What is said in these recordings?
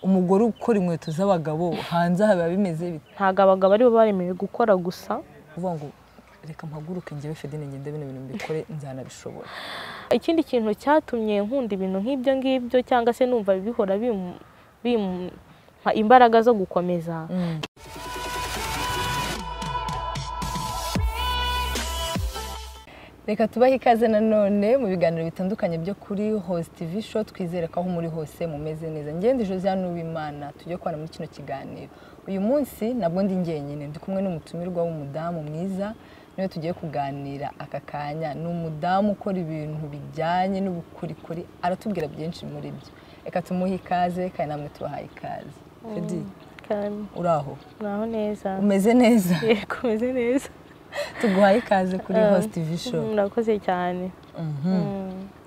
umugore ukora inkweto z'abagabo hanze haba bimeze bite? ntago abagabo ari bo baremewe gukora gusa uvuga ngo reka mpaguruke njyewe Fedine ngende bino bintu mbikore nzanabishobora. ikindi kintu cyatumye nkunda ibintu nk'ibyo ngibyo cyangwa se numva bihora bimpa imbaraga zo gukomeza reka tubahe ikaze nanone mu biganiro bitandukanye byo kuri Host TV Show. Twizere ko aho muri hose mumeze neza. Ngende Josiane Uwimana tujye kwana muri kino kiganiro. Uyu munsi nabwo ndi ngenyine ndi kumwe n'umutumirwa w'umudamu mwiza niwe tugiye kuganira aka kanya. Ni umudamu ukora ibintu bijyanye n'ubukorikori, aratubwira byinshi muri byo. Reka tumuhe ikaze kandi namwe tubahaye ikaze. Fedi, uraho? Uraho neza. Umeze neza? Yego, umeze neza. Tuguhaye ikaze kuri Host TV Show. Murakoze cyane.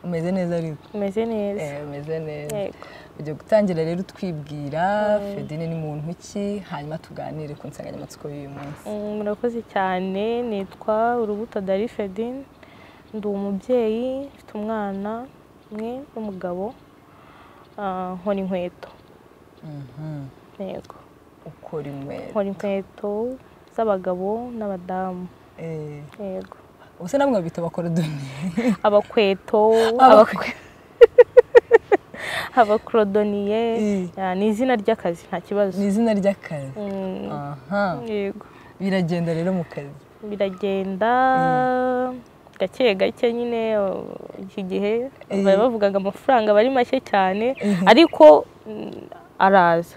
Umeze neza ariko? Umeze neza. Umeze neza. Yego. Ugiye gutangira rero twibwira Fedine ni muntu ki, hanyuma tuganire ku nsanganyamatsiko y'uyu munsi. Murakoze cyane. Nitwa Urubuto Dari Fedine. Ndi umubyeyi, mfite umwana umwe n'umugabo. Nkora inkweto. Yego. Ukora inkweto? Nkora inkweto z'abagabo n'abadamu. Yego. Ubuse namwe babita abakorodoni? Abakweto, abakorodoniye, ni izina ry'akazi nta kibazo. Ni izina ry'akazi. Yego. Biragenda rero mu kazi? Biragenda gake gake nyine. Iki gihe bari bavugaga amafaranga bari make cyane ariko araza.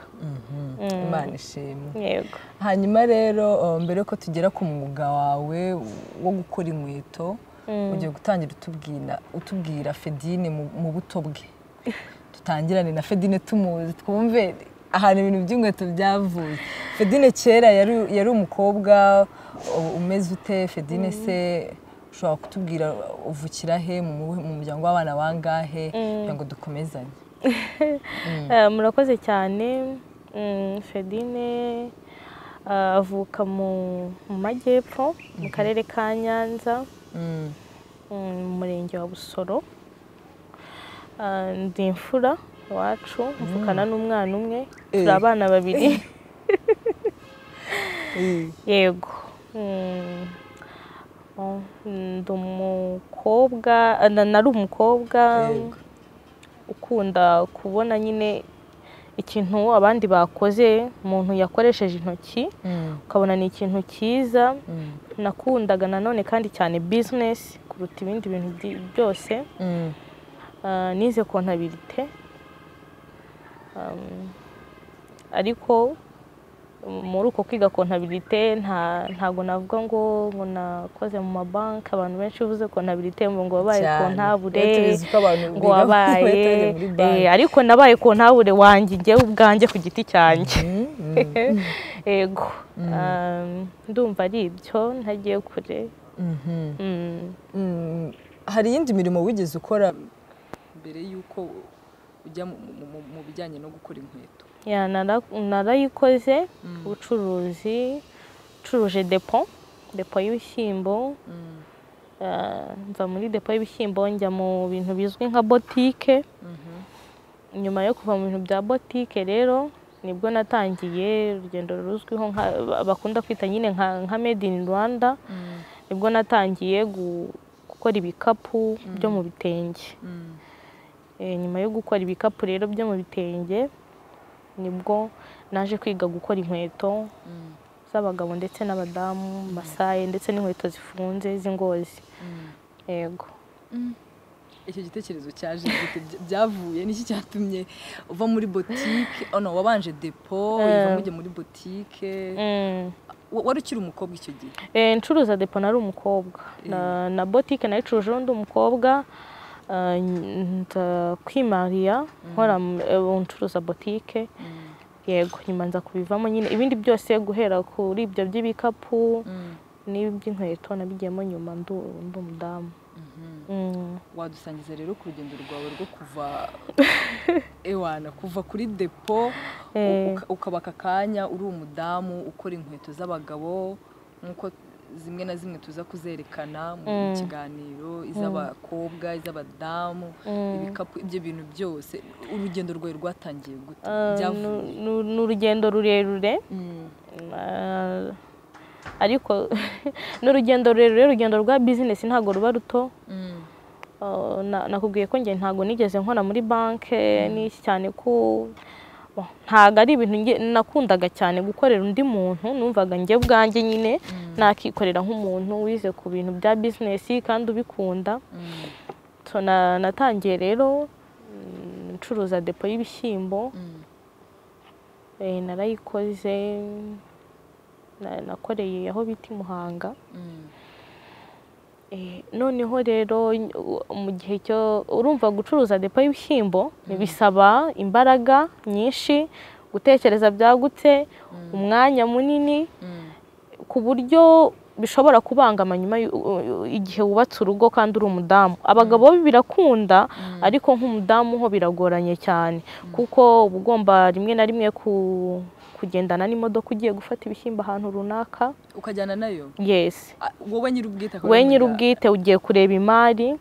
Imana ishimwe. Yego. Hanyuma rero mbere ko tugera ku mwuga wawe wo gukora inkweto, ugiye gutangira utubwira Fedine mu buto bwe. Tutangirane na Fedine tumuzi, twumve ahantu ibintu by'inkweto byavuye. Fedine kera yari umukobwa umeze ute? Fedine se ushobora kutubwira uvukira he, mu muryango w'abana bangahe kugira ngo dukomezanye? Murakoze cyane. Fedine avuka mu majyepfo mu karere ka Nyanza, mu murenge wa Busoro. Ndi imfura iwacu, mvukana n'umwana umwe, turi abana babiri. Yego. Ndi umukobwa, nari umukobwa ukunda kubona nyine ikintu abandi bakoze, umuntu yakoresheje intoki ukabona ni ikintu cyiza. Nakundaga nanone kandi cyane business kuruta ibindi bintu byose. Nize kontabilite, ariko muri uko kwiga kontabilite ntago navuga ngo nakoze mu mabanki. Abantu benshi uvuze kontabilite ngo wabaye kontabure, ngo wabaye, ariko nabaye kontabure wanjye njyewe ubwanjye ku giti cyanjye. Yego. Ndumva ari ibyo, ntagiye kure. Hari iyindi mirimo wigeze ukora mbere y'uko ujya mu bijyanye no gukora inkweto? Narayikoze ubucuruzi, ncuruje depo y'ibishyimbo. Mva muri depo y'ibishyimbo njya mu bintu bizwi nka botike. Nyuma yo kuva mu bintu bya botike rero nibwo natangiye urugendo ruzwiho bakunda kwita nyine nka made in Rwanda. Nibwo natangiye gukora ibikapu byo mu bitenge. Nyuma yo gukora ibikapu rero byo mu bitenge nibwo naje kwiga gukora inkweto z'abagabo ndetse n'abadamu, masaye ndetse n'inkweto zifunze z'ingozi. Yego. Icyo gitekerezo cyaje byavuye n'iki cyatumye uva muri botike? Wabanje depo uva mujye muri botike. Wari ukiri umukobwa icyo gihe? Ncuruza depo nari umukobwa, na botike nayicuruje undi umukobwa. Kwimariya nkora ncuruza botike. Yego. Nyuma nza kubivamo nyine ibindi byose guhera kuri ibyo by'ibikapu n'iby'inkweto nabigiyemo nyuma ndi umudamu. Wadusangiza rero ku rugendo rwawe rwo kuva kuri depo ukaba aka kanya uri umudamu ukora inkweto z'abagabo nk'uko zimwe na zimwe tuza kuzerekana mu kiganiro, iz'abakobwa, iz'abadamu, ibikapu, ibyo bintu byose. Urugendo rwawe rwatangiye gute? Ni urugendo rurerure, ariko n'urugendo rurerure. Urugendo rwa business ntabwo ruba ruto. Nakubwiye ko njye ntabwo nigeze nkora muri banke n'iki cyane, ko ntabwo ari ibintu nakundaga cyane gukorera undi muntu. Numvaga njye ubwanjye nyine nakikorera nk'umuntu wize ku bintu bya business kandi ubikunda. Natangiye rero ncuruza depo y'ibishyimbo. Narayikoze, nakoreye aho bita i Muhanga. Noneho rero mu gihe cyo urumva gucuruza depo y'ibishyimbo bisaba imbaraga nyinshi, gutekereza byagutse, umwanya munini, ku buryo bishobora kubangama nyuma igihe wubatse urugo kandi uri umudamu. Abagabo birakunda, ariko nk'umudamu ho biragoranye cyane, kuko uba ugomba rimwe na rimwe kugendana n'imodoka ugiye gufata ibishyimbo ahantu runaka. Ukajyana nayo? Yes. Wowe nyir'ubwite? We nyir'ubwite ugiye kureba imari,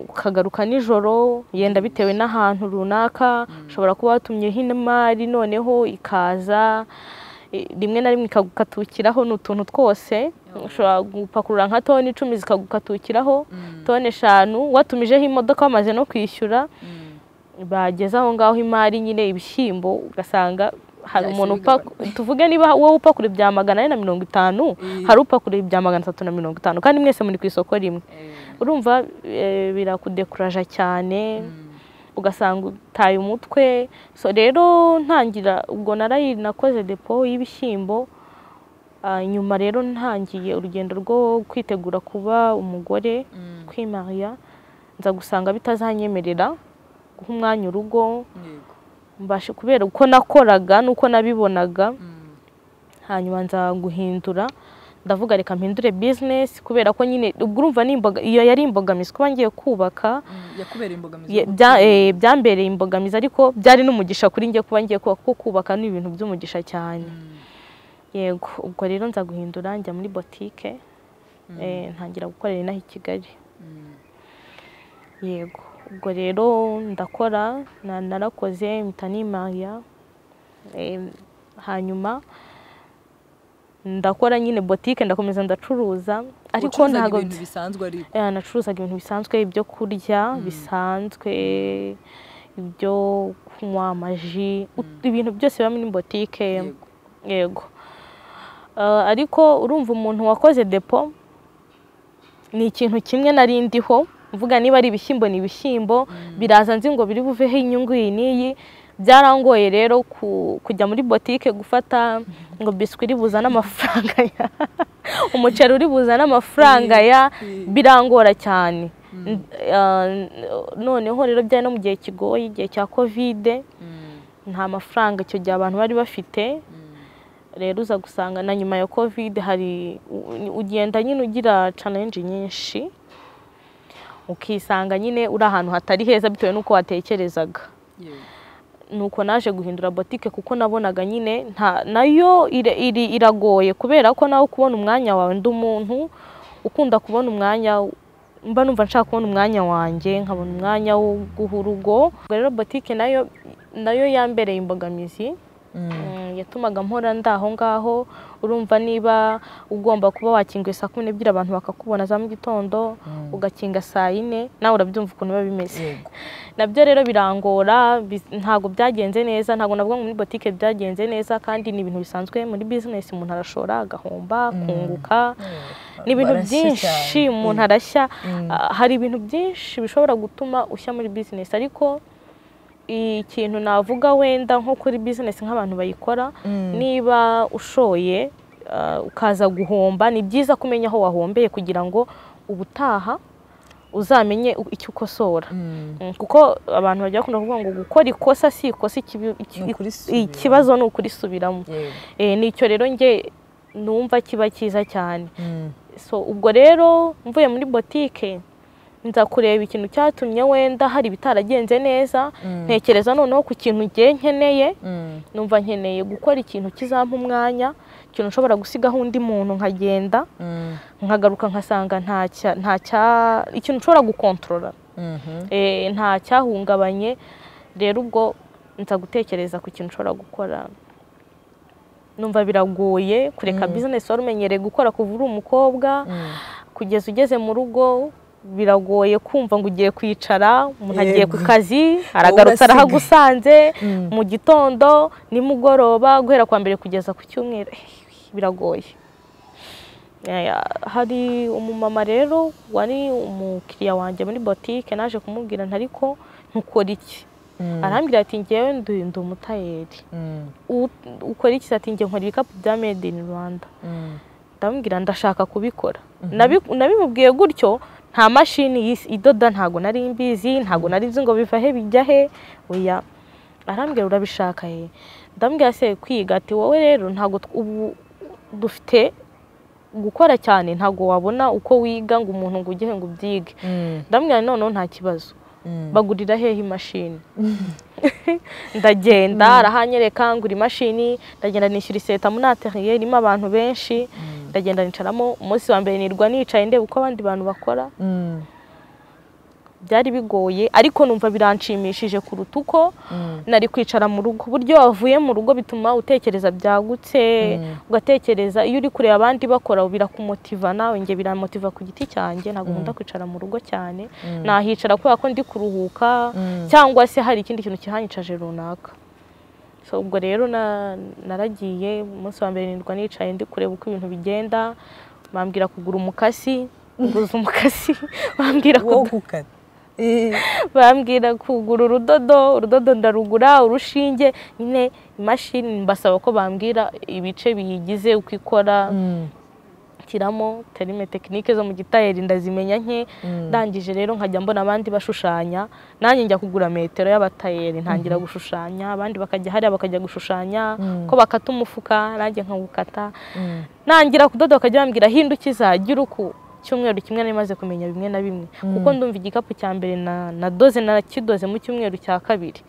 ukagaruka nijoro, yenda bitewe n'ahantu runaka. Ushobora kuba watumyeho imari, noneho ikaza rimwe na rimwe ikagukatukiraho n'utuntu twose. Ushobora gupakurura nka toni 10 zikagukatukiraho, toni 5 watumijeho imodoka bamaze no kwishyura. Bageze aho ngaho imari nyine ibishyimbo ugasanga hari umuntu tuvuge niba wowe upakura ibya 450, hari upakura ibya 350, kandi mwese muri ku isoko rimwe. Urumva birakudekuraja cyane, ugasanga utaye umutwe. So rero ntangira ubwo nakoze depo y'ibishyimbo. Nyuma rero ntangiye urugendo rwo kwitegura kuba umugore, kwimariya. Nza gusanga bitazanyemerera guha umwanya urugo, mbashe kubera uko nakoraga nuko nabibonaga. Hanyuma nza guhindura, ndavuga reka mpindure business, kubera ko nyine ubwo urumva iyo yari imbogamizi kuba ngiye kubaka. Yakubera imbogamizi? Byambereye imbogamizi, ariko byari n'umugisha kuri ngiye kuba ngiye kubaka ni ibintu by'umugisha cyane. Yego, ubwo rero nza guhindura njya muri boutique, ntangira gukorera inaha i Kigali. Yego, ubwo rero ndakora, narakoze mpita nimariya. Hanyuma ndakora nyine boutique, ndakomeza ndacuruza, ariko ntago bisanzwe. Ariko nacuruzaga ibintu bisanzwe, ibyo kurya bisanzwe, ibyo kunywa, amaji, ibintu byose biba muri boutique. Yego. Ariko urumva umuntu wakoze depo ni ikintu kimwe narindiho, mvuga niba ari ibishyimbo ni ibishyimbo, biraza nzi ngo biri buveho inyungu iyi n'iyi. Byarangoye rero kujya muri boutique gufata ngo biscuit buzana amafaranga ya umuceri uri buzana amafaranga ya, birangora cyane. Noneho rero byari no mu gihe kigoye, igihe cya Covid, nta mafaranga icyo gihe abantu bari bafite. Rero uza gusanga na nyuma ya Covid hari ugenda nyine ugira challenge nyinshi, ukisanga nyine uri ahantu hatari heza bitewe n'uko watekerezaga. Nuko naje guhindura boutique, kuko nabonaga nyine nayo iragoye, kubera ko nawe kubona umwanya wawe, ndi umuntu ukunda kubona umwanya, mba numva nshaka kubona umwanya wanjye, nkabona umwanya wo guha urugo. Rero boutique nayo yambereye imbogamizi, yatumaga mpora ndaho ngaho. Urumva niba ugomba kuba wakinga saa 12 abantu bakakubona za mu gitondo, ugakinga saa 4, nawe urabyumva ukuntu biba bimeze. Nabyo rero birangora, ntago byagenze neza. Ntago navuga ngo muri boutique byagenze neza, kandi ni ibintu bisanzwe muri business. Umuntu arashora agahomba, kunguka, ni ibintu byinshi, umuntu arashya. Hari ibintu byinshi bishobora gutuma ushya muri business, ariko ikintu navuga wenda nko kuri business nk'abantu bayikora, niba ushoye ukaza guhomba, ni byiza kumenya aho wahombeye kugira ngo ubutaha uzamenye icyo ukosora. Kuko abantu bajya bakunda kuvuga ngo gukora ikosa si ikosa, ikibazo ni ukurisubiramo. Nicyo rero nge numva kiba cyiza cyane. So ubwo rero mvuye muri boutique nza kureba ikintu cyatumye wenda hari bitaragenze neza ntekereza noneho ku kintu ngiye nkeneye numva nkeneye gukora ikintu kizampa umwanya ikintu nshobora gusigaho undi muntu nkagenda nkagaruka nkasanga nta ikintu nshobora gukontorora nta cyahungabanye rero ubwo nza gutekereza ku kintu nshobora gukora numva biragoye kureka business wari umenyereye gukora kuva uri umukobwa kugeza ugeze mu rugo biragoye kumva ngo ugiye kwicara umuntu agiye ku kazi aragarutse arahagusanze mu gitondo nimugoroba guhera kwa mbere kugeza ku cyumweru biragoye hari umumama rero wari umukiriya wanjye muri boutique naje kumubwira ntariko ntukora iki arambwira ati ngewe ndi umutayeri ukora iki ati nge nkora ibikapu bya made in Rwanda ndamubwira ndashaka kubikora nabimubwiye gutyo nta mashini idoda ntago nari mbizi ntago nari nzi ngo biva he bijya he oya arambwira urabishaka he ndamubwira se kwiga ati wowe rero ntago ubu dufite gukora cyane ntago wabona uko wiga ngo umuntu ngo ujye ngo ubyige ndamubwira noneho nta kibazo bagurira hehe imashini ndagenda arahanyereka ngura imashini ndagenda nishyura iseta muri atelier irimo abantu benshi ndagenda nicaramo umunsi wa mbere nirwa nicaye ndeba uko abandi bantu bakora byari bigoye ariko numva biranshimishije kuruta uko nari kwicara mu rugo buryo wavuye mu rugo bituma utekereza byagutse ugatekereza iyo uri kureba abandi bakora birakumotiva nawe nge biramotiva ku giti cyanjye ntabwo nkunda kwicara mu rugo cyane nahicara kubera ko ndi kuruhuka cyangwa se hari ikindi kintu kihanyicaje runaka so ubwo rero naragiye umunsi wa mbere nirwa nicaye ndi kureba uko ibintu bigenda bambwira kugura umukasi nguza umukasi bambwira kugura urudodo ndarugura urushinge nyine imashini mbasaba ko bambwira ibice biyigize uko ikora kiramo terime technique zo mu gitayeri ndazimenya nke ndangije rero nkajya mbona abandi bashushanya nanjye njya kugura metero y'abatayeri ntangira gushushanya abandi bakajya hariya bakajya gushushanya ko bakata umufuka nanjye nkawukata nangira kudoda bakajya bambwira hindukiza gira uku cyumweru kimwe namaze kumenya bimwe na bimwe kuko ndumva igikapu cya mbere nadoze nakidoze mu cyumweru cya kabiri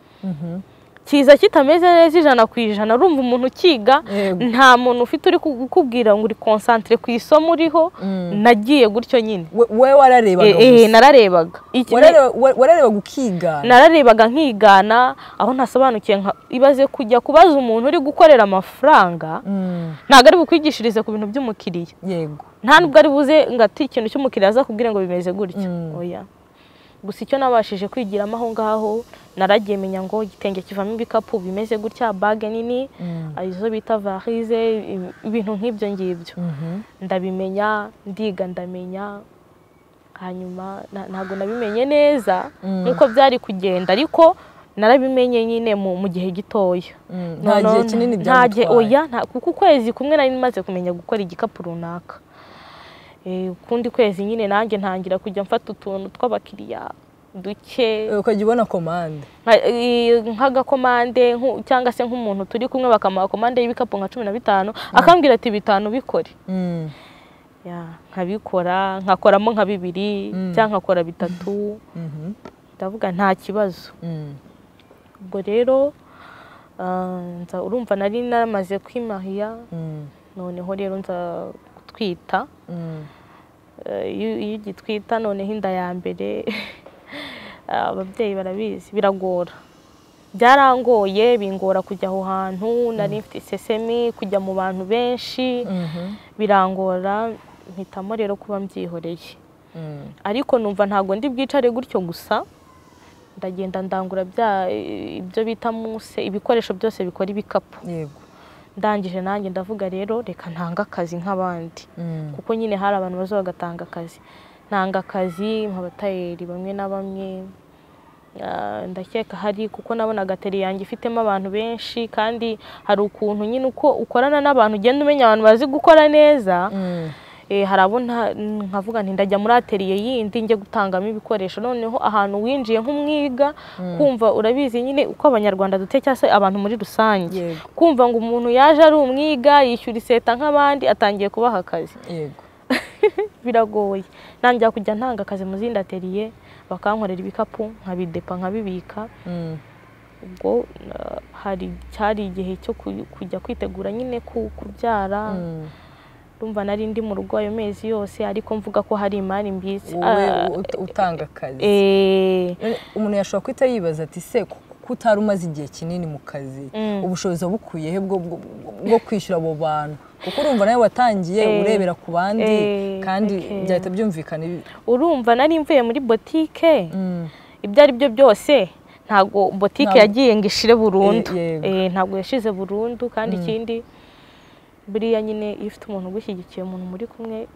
kiza kitameze neza 100% urumva umuntu ukiga nta muntu ufite uri kukubwira ngo uri concentre ku isomo uriho nagiye gutyo nyine we wararebaga nararebaga wararebaga ukiga nararebaga nkigana aho ntasobanukiye ibaze kujya kubaza umuntu uri gukorera amafaranga ntago ari bukwigishirize ku bintu by'umukiriya yego nta nubwo ari buze ngati ikintu cy'umukiriya aza kubwira ngo bimeze gutyo oya gusa icyo nabashije kwigiramo aho ngaho naragiye menya ngo igitenge kivamo ibikapu bimeze gutya bag nini arizo bita varize ibintu nk'ibyo ngibyo ndabimenya ndiga ndamenya hanyuma ntago nabimenye neza nkuko byari kugenda ariko narabimenye nyine mu gihe gitoya nta gihe kinini byagutwaye oya kuko ukwezi kumwe nari maze kumenya gukora igikapu runaka kundi kwezi nyine nanjye ntangira kujya mfata utuntu tw'abakiriya duke ukajya ubona komande nk'agakomande cyangwa se nk'umuntu turi kumwe bakamuha komande y'ibikapu nka 15 akambwira ati 5 bikore nkabikora nkakoramo nka 2 cyangwa nkakora 3 ndavuga nta kibazo ubwo rero urumva nari namaze kwimahiya noneho rero nza gutwita iyo ugitwita noneho inda ya mbere ababyeyi barabizi biragora byarangoye bingora kujya aho hantu nari mfite isesemi kujya mu bantu benshi birangora mpitamo rero kuba mbyihoreye ariko numva ntago ndi bwicare gutyo gusa ndagenda ndangura ibyo bita muse ibikoresho byose bikora ibikapu yego ndangije nanjye ndavuga rero reka ntanga akazi nk'abandi kuko nyine hari abantu bazo bagatanga akazi ntanga akazi nk'abatayeri bamwe na bamwe ndakeka hari kuko nabona gateri yanjye ifitemo abantu benshi kandi hari ukuntu nyine uko ukorana n'abantu ugenda umenya abantu bazi gukora neza harabona nkavuga nti ndajya muri atelier yindi njye gutangamo ibikoresho noneho ahantu winjiye nk'umwiga kumva urabizi nyine uko abanyarwanda duteka se abantu muri rusange kumva ngo umuntu yaje ari umwiga yishyura iseta nk'abandi atangiye kubaha akazi yego biragoye nanjya kujya ntanga akazi mu zindi atelier bakankorera ibikapu nkabidepa nkabibika ubwo cyari igihe cyo kujya kwitegura nyine kubyara urumva nari ndi mu rugo ayo mezi yose ariko mvuga ko hari imari mbitse utanga akazi umuntu yashobora kwita yibaza ati se kutari umaze igihe kinini mu kazi ubushobozi bukuye he bwo kwishyura abo bantu kuko urumva nawe watangiye urebera ku bandi kandi byahita byumvikana urumva nari mvuye muri botike ibyo ari byo byose ntago botike yagiye ngo ishire burundu ntago yashize burundu kandi ikindi buriya nyine iyo ufite umuntu ugushyigikiye umuntu muri kumwe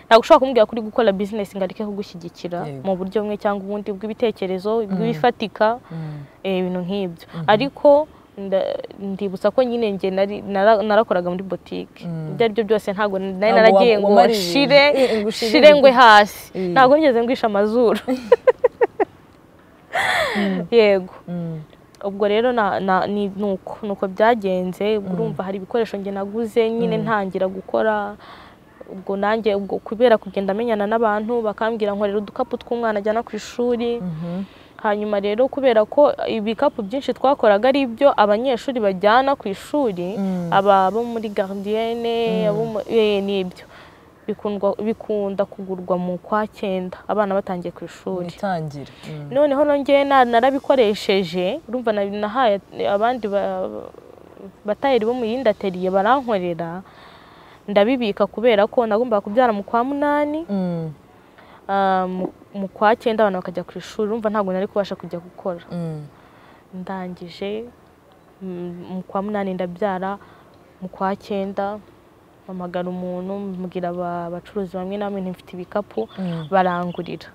ntabwo ushobora kumubwira ko uri gukora business ngo areke kugushyigikira mu buryo bumwe cyangwa ubundi bw'ibitekerezo bw'ibifatika ibintu nk'ibyo ariko ndibutsa ko nyine nge narakoraga muri botike ibyo ari byo byose ntabwo nari naragiye ngo shire ngwe hasi ntabwo nigeze ngwisha amazuru yego ubwo rero nuko byagenze urumva hari ibikoresho nge naguze nyine ntangira gukora ubwo nanjye ubwo kubera kugenda amenyana n'abantu bakambwira nkorera udukapu tw'umwana ajyana ku ishuri hanyuma rero kubera ko ibikapu byinshi twakoraga ari ibyo abanyeshuri bajyana ku ishuri abo muri gardienne n'ibyo bikunda kugurwa mu kwa 9 abana batangiye ku ishuri noneho nongeye narabikoresheje urumva nahaye abandi batayeri bo mu yindi atelier barankorera ndabibika kubera ko nagomba kubyara mu kwa 8 mu kwa 9 abana bakajya ku ishuri urumva ntabwo nari kubasha kujya gukora ndangije mu kwa 8 ndabyara mu kwa 9 amagara umuntu mugira abacuruzi bamwe namwe mfite ibikapu barangurira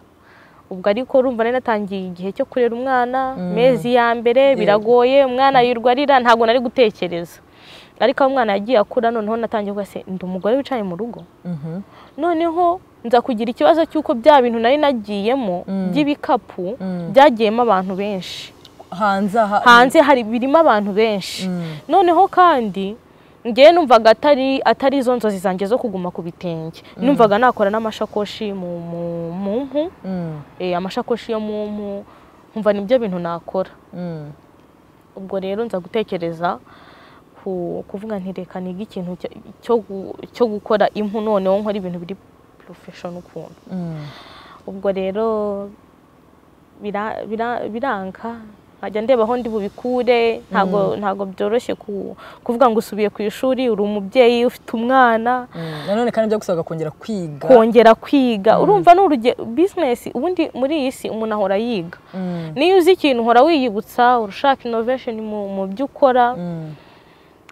ubwo ariko urumva nari natangiye igihe cyo kurera umwana mezi ya mbere biragoye umwana yirwarira ntabwo nari gutekereza ariko umwana yagiye akura noneho natangiye kuvuga se ndi umugore wicaye mu rugo noneho nza kugira ikibazo cy'uko bya bintu nari nagiyemo by'ibikapu byagiyemo abantu benshi hanze hari birimo abantu benshi noneho kandi ngiye numvaga atari izo nzozi zanjye zo kuguma ku bitenge numvaga nakora n'amashakoshi mu mpu amashakoshi yo mu mpu nkumva nibyo bintu nakora ubwo rero nza gutekereza kuvuga nti reka niga ikintu cyo gukora impu noneho nkora ibintu biri professional ukuntu ubwo rero biranga nkajya ndeba aho ndi bubikure ntabwo byoroshye kuvuga ngo usubiye ku ishuri uri umubyeyi ufite umwana nanone kandi byo gusabwa kongera kwiga urumva business ubundi muri iyi si umuntu ahora yiga niyo uzi ikintu uhora wiyibutsa urushaka innovation mu byo ukora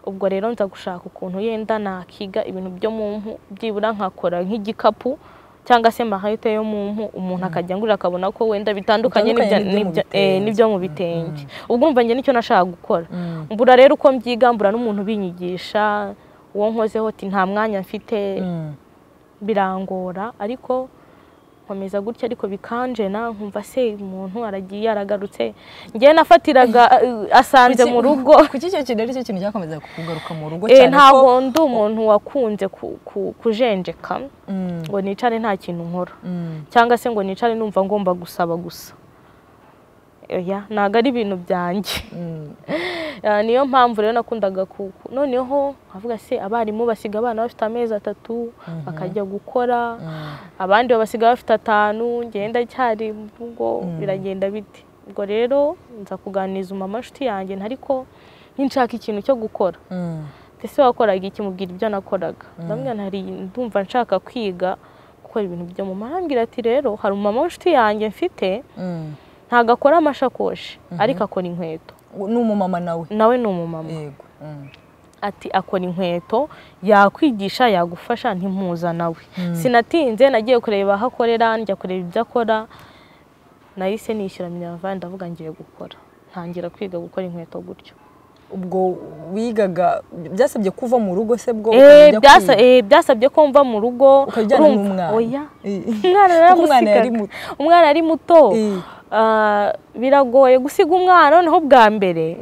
ubwo rero nza gushaka ukuntu yenda nakiga ibintu byo mu mpu byibura nkakora nk'igikapu cyangwa se marete yo mu mpu umuntu akajya ngurira akabona ko wenda bitandukanye n'ibyo mu bitenge ubwo urumva nge nicyo nashaka gukora mbura rero uko mbyiga mbura n'umuntu binyigisha uwo nkozeho ati nta mwanya mfite birangora ariko nkomeza gutya ariko bikanjena nkumva se umuntu aragiye aragarutse ngiye nafatiraga asanze mu rugo kuki icyo kintu ari cyo kintu cyakomeza kugaruka mu rugo cyane ntabwo ndi umuntu wakunze kujenjeka ngo nicare nta kintu nkora cyangwa se ngo nicare numva ngomba gusaba gusa ntabwo ari ibintu byanjye niyo mpamvu rero nakundaga noneho nkavuga se abarimu basiga abana bafite amezi 3 bakajya gukora abandi babasiga bafite 5 ngenda cyari ngo biragenda biti ubwo rero nza kuganiriza nshuti yanjye ariko nshaka ikintu cyo gukora ese wakoraga iki mubwira ibyo nakoraga ndamubwira ndumva nshaka kwiga gukora ibintu byo mu mahanga ati rero hari nshuti yanjye mfite ntago akora amashakoshi ariko akora inkweto ni umumama nawe ni umumama yego ati akora inkweto yakwigisha yagufasha ntimuza nawe sinatinze nagiye kureba aho akorera njya kureba ibyo akora nahise nishyura minerva ndavuga ngiye gukora ntangira kwiga gukora inkweto gutyo ubwo wigaga byasabye kuva mu rugo se bwo byasabye ko mva mu rugo ukajyana n'umwana oya umwana ari muto biragoye gusiga umwana noneho bwa mbere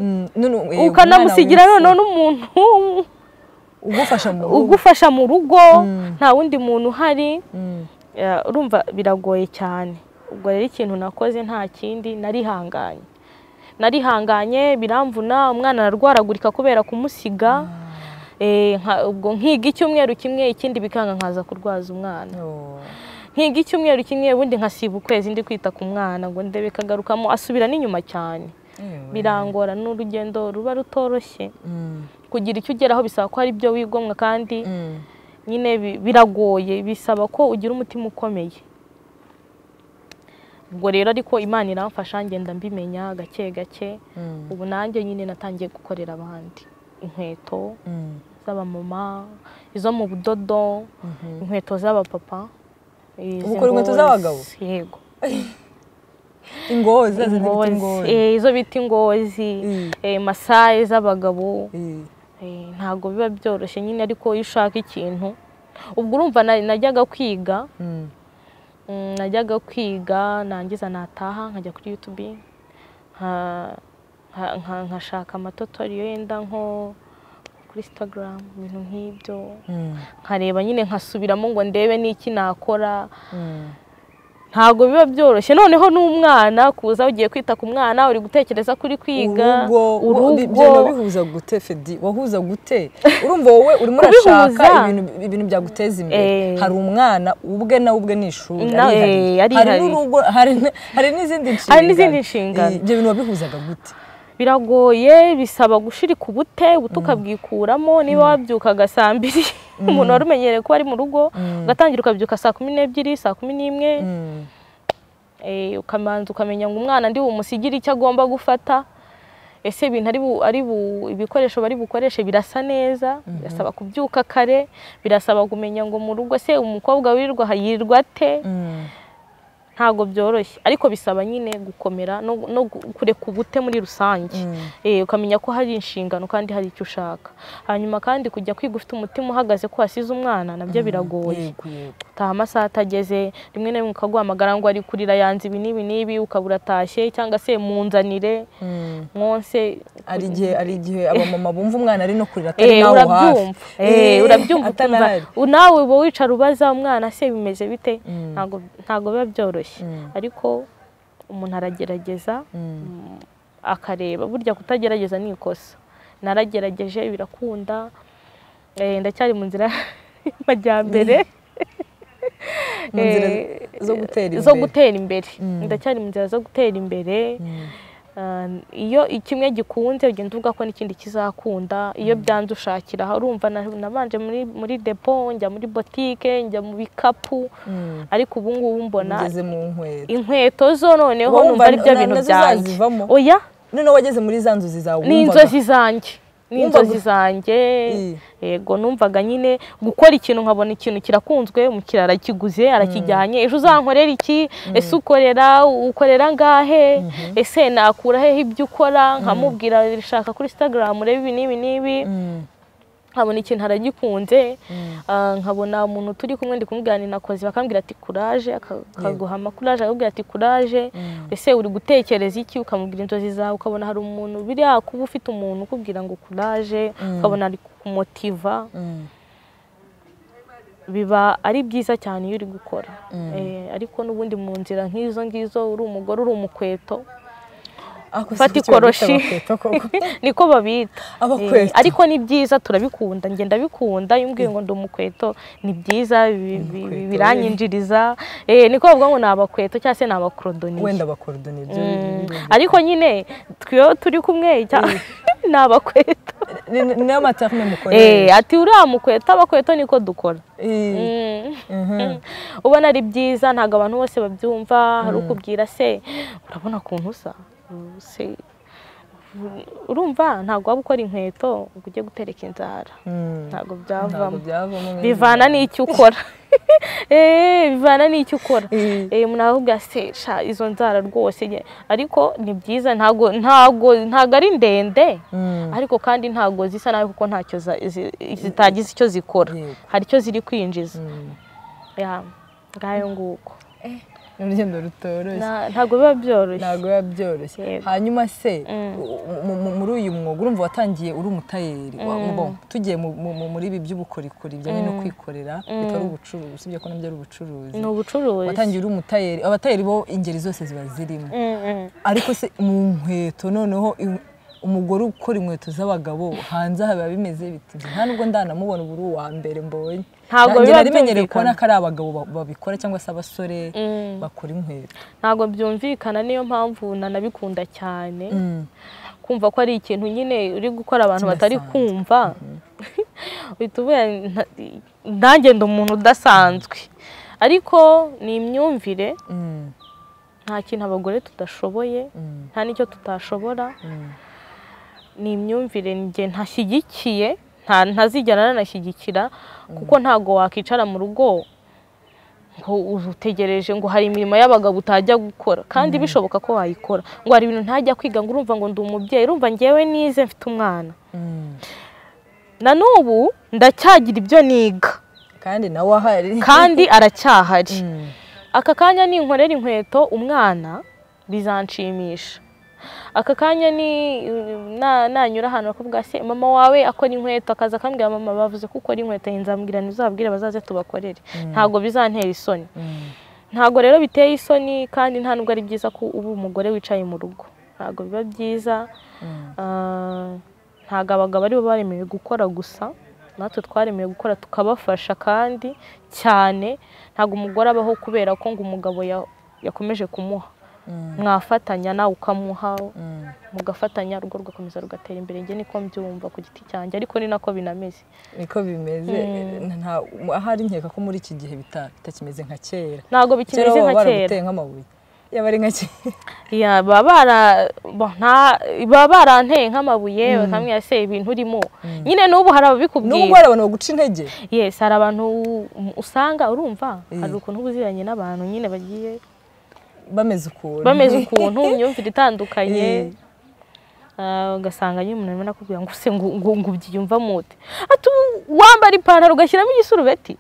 ukanamusigira noneho n'umuntu ugufasha mu rugo nta wundi muntu uhari urumva biragoye cyane. Ubwo rero ikintu nakoze nta kindi, narihanganye biramvuna, umwana ararwaragurika kubera kumusiga. Ubwo nkiga icyumweru kimwe, ikindi bikanga nkaza kurwaza umwana. Nkiga icyumweru kimwe, ubundi nkasiba ukwezi ndi kwita ku mwana ngo ndebe kagarukamo, asubira n'inyuma cyane. Birangora, n'urugendo ruba rutoroshye. Kugira icyo ugeraho bisaba ko hari ibyo wigomwa, kandi nyine biragoye, bisaba ko ugira umutima ukomeye. Ubwo rero ariko Imana iramfasha, ngenda mbimenya gake gake. Ubu nanjye nyine natangiye gukorera abandi inkweto z'abamama, izo mu budodo, inkweto z'abapapa. Ukora inkweto z'abagabo? Yego. Ingozi, izo bita ingozi, masaye z'abagabo. Ntago biba byoroshye nyine, ariko iyo ushaka ikintu. Ubwo urumva najyaga kwiga, nangiza nataha nkajya kuri YouTube nkashaka amatutorial yenda nko kuri Instagram, ibintu nk'ibyo, nkareba nyine nkasubiramo ngo ndebe n'iki nakora. Ntago biba byoroshye. Noneho n'umwana kuza ugiye kwita ku mwana, uri gutekereza kuri kwiga, urugo bihuza gute Fedi? Wahuza gute? Urumva wowe urimo urashaka ibintu byaguteza imbere. Hari umwana ubwe na ubwe n'ishuri, hari n'urugo, hari n'izindi nshingano. Ibyo bintu wabihuzaga gute? Biragoye, bisaba gushirika ubute ukabwikuramo. Niba wabyukaga saa 2, umuntu wari umenyereye ko ari mu rugo, ugatangira ukabyuka saa 12, saa 11, ukamanza ukamenya ngo umwana ndi bumusigire icyo agomba gufata. Ese ibintu ibikoresho bari bukoreshe birasa neza, birasaba kubyuka kare, birasaba kumenya ngo mu rugo se umukobwa wirirwa yirwa ate. Ntago byoroshye, ariko bisaba nyine gukomera no kureka ubute muri rusange. Ukamenya ko hari inshingano kandi hari icyo ushaka. Hanyuma kandi kujya kwiga ufite umutima uhagaze ko wasize umwana, nabyo biragoye. Taha amasaha atageze, rimwe na rimwe ukaguhamagara ngo ari kurira yanze ibi n'ibi, ukabura atashye, cyangwa se munzanire mwonse. Ari igihe abamama bumva umwana ari no kurira atari nawe hafi. Urabyumva, nawe uba wicara ubaza umwana se bimeze bite. Ntago biba byoroshye. Ariko umuntu aragerageza akareba, burya kutagerageza ni ikosa. Naragerageje birakunda, ndacyari mu nzira y'amajyambere, zo gutera imbere. Ndacyari mu nzira zo gutera imbere. Iyo kimwe gikunze ugenda uvuga ko n'ikindi kizakunda. Iyo byanze ushakira, urumva nabanje muri depo, njya muri boutique, njya mu bikapu, ariko ubu ngubu mbona inkweto zo noneho numva ari byo bintu byanjye. Oya, none wageze muri za nzozi zawe? Ni inzozi zanjye. Yego, numvaga nyine gukora ikintu, nkabona ikintu kirakunzwe, umukiriya arakiguze, arakijyanye, ejo uzankorera iki? Ese ukorera ngahe? Ese nakura hehe ibyo ukora? Nkamubwira rishaka kuri Instagram, urebe ibi n'ibi. Nkabona ikintu aragikunze, nkabona umuntu turi kumwe ndi kumubwira nakoze, bakambwira ati courage, akaguhama courage, akabwira ati courage. Ese uri gutekereza iki? Ukamubwira inzozi zawe, ukabona hari umuntu biriya kuba ufite umuntu ukubwira ngo courage, ukabona ari kumotiva. Biba ari byiza cyane iyo uri gukora. Ariko n'ubundi mu nzira nk'izo ngizo, uri umugore, uri umukweto, fata ikoroshi, niko babita. Ariko ni byiza, turabikunda, ngenda bikunda. Iyo umbwiye ngo ndi umukweto ni byiza, biranyinjiriza. Niko bavuga ngo ni abakweto cyangwa se ni abakorodoniye. Wenda abakorodoniye byo. Ariko nyine turi kumwe ni abakweto. Ni amaterme mukorera. Ati uriya mukweto, abakweto niko dukora. Ubona ari byiza, ntabwo abantu bose babyumva. Hari ukubwira se urabona ukuntu usa, urumva ntabwo waba ukora inkweto ngo ujye gutereka inzara. Ntabwo byavamo, bivana n'icyo ukora. Bivana n'icyo ukora. Umuntu aravuga se izo nzara rwose, ariko ni byiza. Ntabwo ari ndende, ariko kandi ntabwo zisa nabi, kuko ntacyo zitagize icyo zikora, hari icyo ziri kwinjiza. Ngayo nguko. n'urugendo rutoroshye ntabwo biba byoroshye ntabwo biba byoroshye hanyuma se muri uyu mwuga urumva watangiye uri umutayeri tugiye muri ibi by'ubukorikori bijyanye no kwikorera bitari ubucuruzi usibye ko nabyo ari ubucuruzi ni ubucuruzi watangiye uri umutayeri abatayeri bo ingeri zose ziba zirimo ariko se mu nkweto noneho umugore ukora inkweto z'abagabo hanze biba bimeze biti nta nubwo ndanamubona ubu uwa mbere mbonye ntabwo biba bimenyereye kubona ko ari abagabo babikora cyangwa se abasore bakora inkweto ntabwo byumvikana niyo mpamvu nanabikunda cyane kumva ko ari ikintu nyine uri gukora abantu batari kumva uhita uvuga nanjye ndi umuntu udasanzwe ariko ni imyumvire nta kintu abagore tudashoboye nta n'icyo tutashobora ni imyumvire njye ntashyigikiye ntazigera nanashyigikira kuko ntabwo wakicara mu rugo ngo utegereje ngo hari imirimo y'abagabo utajya gukora kandi bishoboka ko wayikora ngo hari ibintu ntajya kwiga ngo urumva ngo ndi umubyeyi urumva ngewe nize mfite umwana na n'ubu ndacyagira ibyo niga kandi nawe ahari kandi aracyahari aka kanya ninkorera inkweto umwana bizanshimisha aka kanya ni nanyura ahantu bakavuga se mama wawe akora inkweto akaza akambwira mama bavuze ko ukora inkweto nzambwira ntizabwire bazaze tubakorere ntabwo bizantera isoni ntabwo rero biteye isoni kandi nta nubwo ari byiza ko uba umugore wicaye mu rugo ntabwo biba byiza ntabwo abagabo aribo baremewe gukora gusa natwe twaremewe gukora tukabafasha kandi cyane ntabwo umugore abaho kubera ko ngo umugabo yakomeje kumuha mwafatanya nawe ukamuha mugafatanya urugo rugakomeza rugatera imbere njye niko mbyumva ku giti cyanjye ariko ni nako binameze niko bimeze ahari nkeka ko muri iki gihe bitakimeze nka kera ntabwo bikimeze nka kera nk'amabuye yaba ari nka kera baba baranteye nk'amabuye bakamubwira se ibintu urimo nyine n'ubu hari ababikubwira n'ubwo hari abantu baguca intege yes hari abantu usanga urumva hari ukuntu uba uziranye n'abantu nyine bagiye bameze ukuntu imyumvire itandukanye ugasanga nyine umuntu arimo nakubwira ngo se ngo ubyiyumva mute ati wambara ipantaro ugashyiramo igisurubeti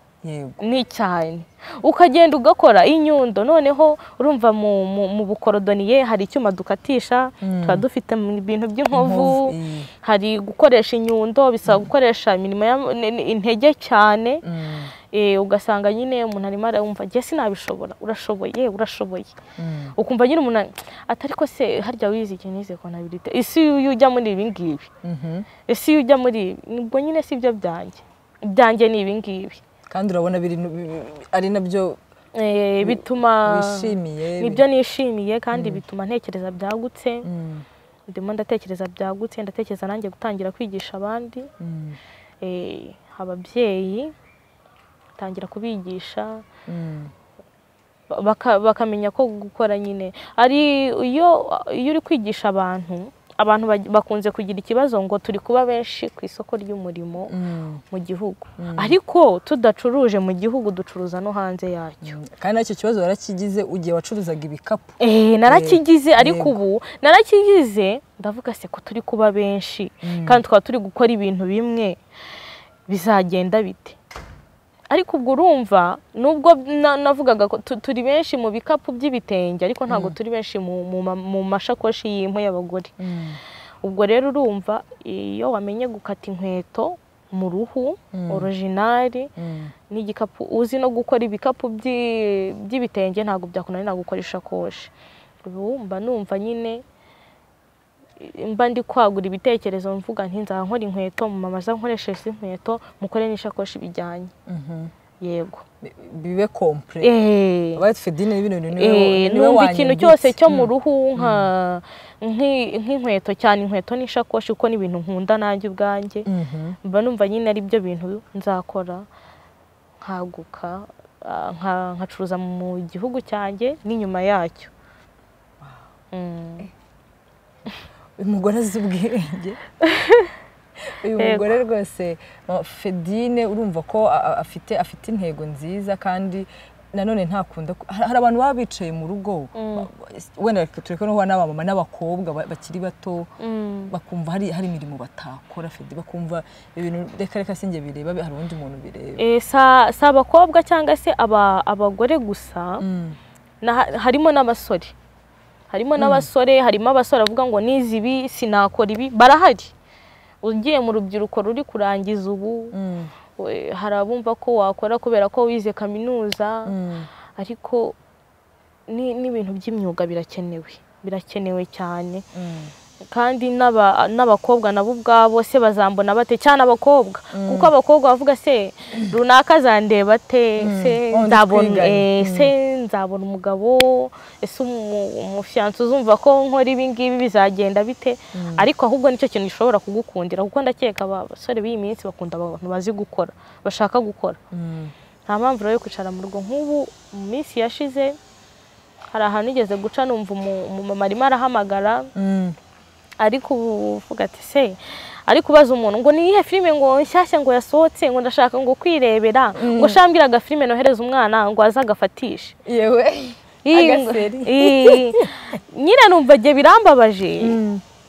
ni cyane ukagenda ugakora inyundo noneho urumva mu bukorodoniye hari icyuma dukatisha tuba dufite ibintu by'inkovu hari gukoresha inyundo bisaba gukoresha imirimo intege cyane ugasanga nyine umuntu arimo arumva njye sinabishobora urashoboye ukumva nyine umuntu atari ko se harya wize ikintu nize kontabirite isi iyo ujya muri ibi ngibi isi iyo ujya muri nibwo nyine si byo byanjye ni ibi ngibi kandi urabona ari nabyo bituma wishimiye nibyo nishimiye kandi bituma ntekereza byagutse ndimo ndatekereza byagutse ndatekereza nanjye gutangira kwigisha abandi ababyeyi tangira kubigisha bakamenya ko gukora nyine ari iyo uri kwigisha abantu bakunze kugira ikibazo ngo turi kuba benshi ku isoko ry'umurimo mu gihugu ariko tudacuruje mu gihugu ducuruza no hanze yacyo kandi nacyo kibazo warakigize ugiye wacuruzaga ibikapu narakigize ariko ubu narakigize ndavuga se ko turi kuba benshi kandi twaba turi gukora ibintu bimwe bizagenda bite ariko ubwo urumva nubwo navugaga ko turi benshi mu bikapu by'ibitenge ariko ntabwo turi benshi mu mashakoshi y'impu y'abagore ubwo rero urumva iyo wamenye gukata inkweto mu ruhu originali n'igikapu uzi no gukora ibikapu by'ibitenge ntabwo byakunanira gukora ishakoshi mba numva nyine mba ndi kwagura ibitekerezo mvuga nti nzankora inkweto mama nkoresha izi nkweto mukore n'ishakoshi bijyanye yego bibe complet abati Fedine n'ibintu niwe wanyuma ikintu cyose cyo mu ruhu nk'inkweto cyane inkweto n'ishakoshi uko n'ibintu nkunda nanjye ubwanjye mba numva nyine ari byo bintu nzakora nkaguka nkacuruza mu gihugu cyanjye n'inyuma yacyo umugore azi ubwenge uyu mugore rwose Fedine urumva ko afite intego nziza kandi nanone ntakunda hari abantu baba bicaye mu rugo wenda tureke no n'abamama n'abakobwa bakiri bato bakumva hari imirimo batakora Fedi bakumva ibintu reka sinjye bireba hari undi muntu bireba si abakobwa cyangwa se abagore gusa harimo n'abasore harimo abasore bavuga ngo nizi ibi sinakora ibi barahari. Ugiye mu rubyiruko ruri kurangiza ubu hari abumva ko wakora kubera ko wize kaminuza, ariko n'ibintu by'imyuga birakenewe cyane. Kandi n'abakobwa nabo ubwabo se bazambona bate, cyane abakobwa kuko abakobwa bavuga se runaka zandeba te, se nzabona umugabo, ese umufiyanse uzumva ko nkora ibi ngibi bizagenda bite. Ariko ahubwo nicyo kintu gishobora kugukundira, kuko ndakeka abasore b'iyi minsi bakunda abantu bazi gukora, bashaka gukora. Nta mpamvu rero yo kwicara mu rugo. Nk'ubu mu minsi yashize hari ahantu nigeze guca numva umumama arimo arahamagara, ariko uvuga ati se, ariko ubaza umuntu ngo ni iyihe filime ngo nshyashya ngo yasohotse ngo ndashaka ngo kwirebera, ngo shambira agafilime nohereza umwana ngo aza agafatishe. Yewe agaseri nyine numva giye birambabaje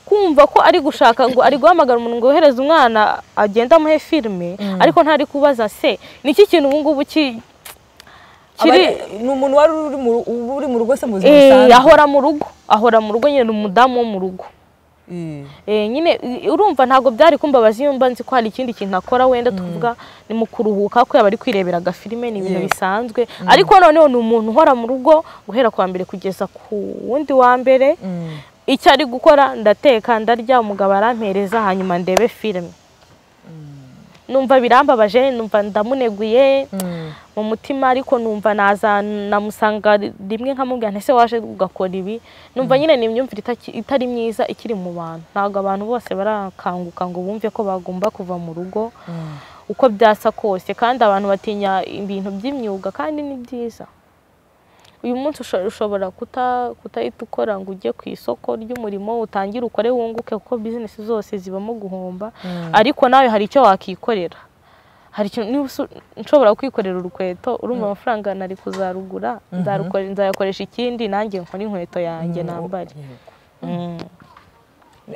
kumva ko ari gushaka ngo ari guhamagara umuntu ngo yohereze umwana agenda amuhe filime, ariko ntari kubaza se niki kintu ubu ngubu ni umuntu wari uri mu rugo se mu buzima busanzwe. ahora mu rugo nyine umudamu wo mu rugo. Nyine urumva ntabwo byari kumbabaza iyo mba nzi ko hari ikindi kintu akora, wenda tuvuga ni mu kuruhuka ko yaba ari kwirebera agafilime, ni ibintu bisanzwe. Ariko noneho ni umuntu uhora mu rugo guhera kwa mbere kugeza ku wundi wa mbere. Icyo ari gukora ndateka ndarya, umugabo arampereza, hanyuma ndebe filime. Numva birambabaje, numva ndamuneguye mu mutima, ariko numva namusanga rimwe nkamubwira ntese waje ugakora ibi. Numva nyine ni imyumvire itari myiza ikiri mu bantu. Ntabwo abantu bose barakanguka ngo bumve ko bagomba kuva mu rugo uko byasa kose, kandi abantu batinya ibintu by'imyuga, kandi ni byiza. Uyu munsi ushobora kutahita ukora ngo ujye ku isoko ry'umurimo utangire ukore wunguke, kuko business zose zibamo guhomba. Ariko nawe hari icyo wakikorera. Hari ikintu nshobora kwikorera urukweto, urumva amafaranga nari kuzarugura, nzayakoresha ikindi nanjye nkora inkweto yanjye nambare.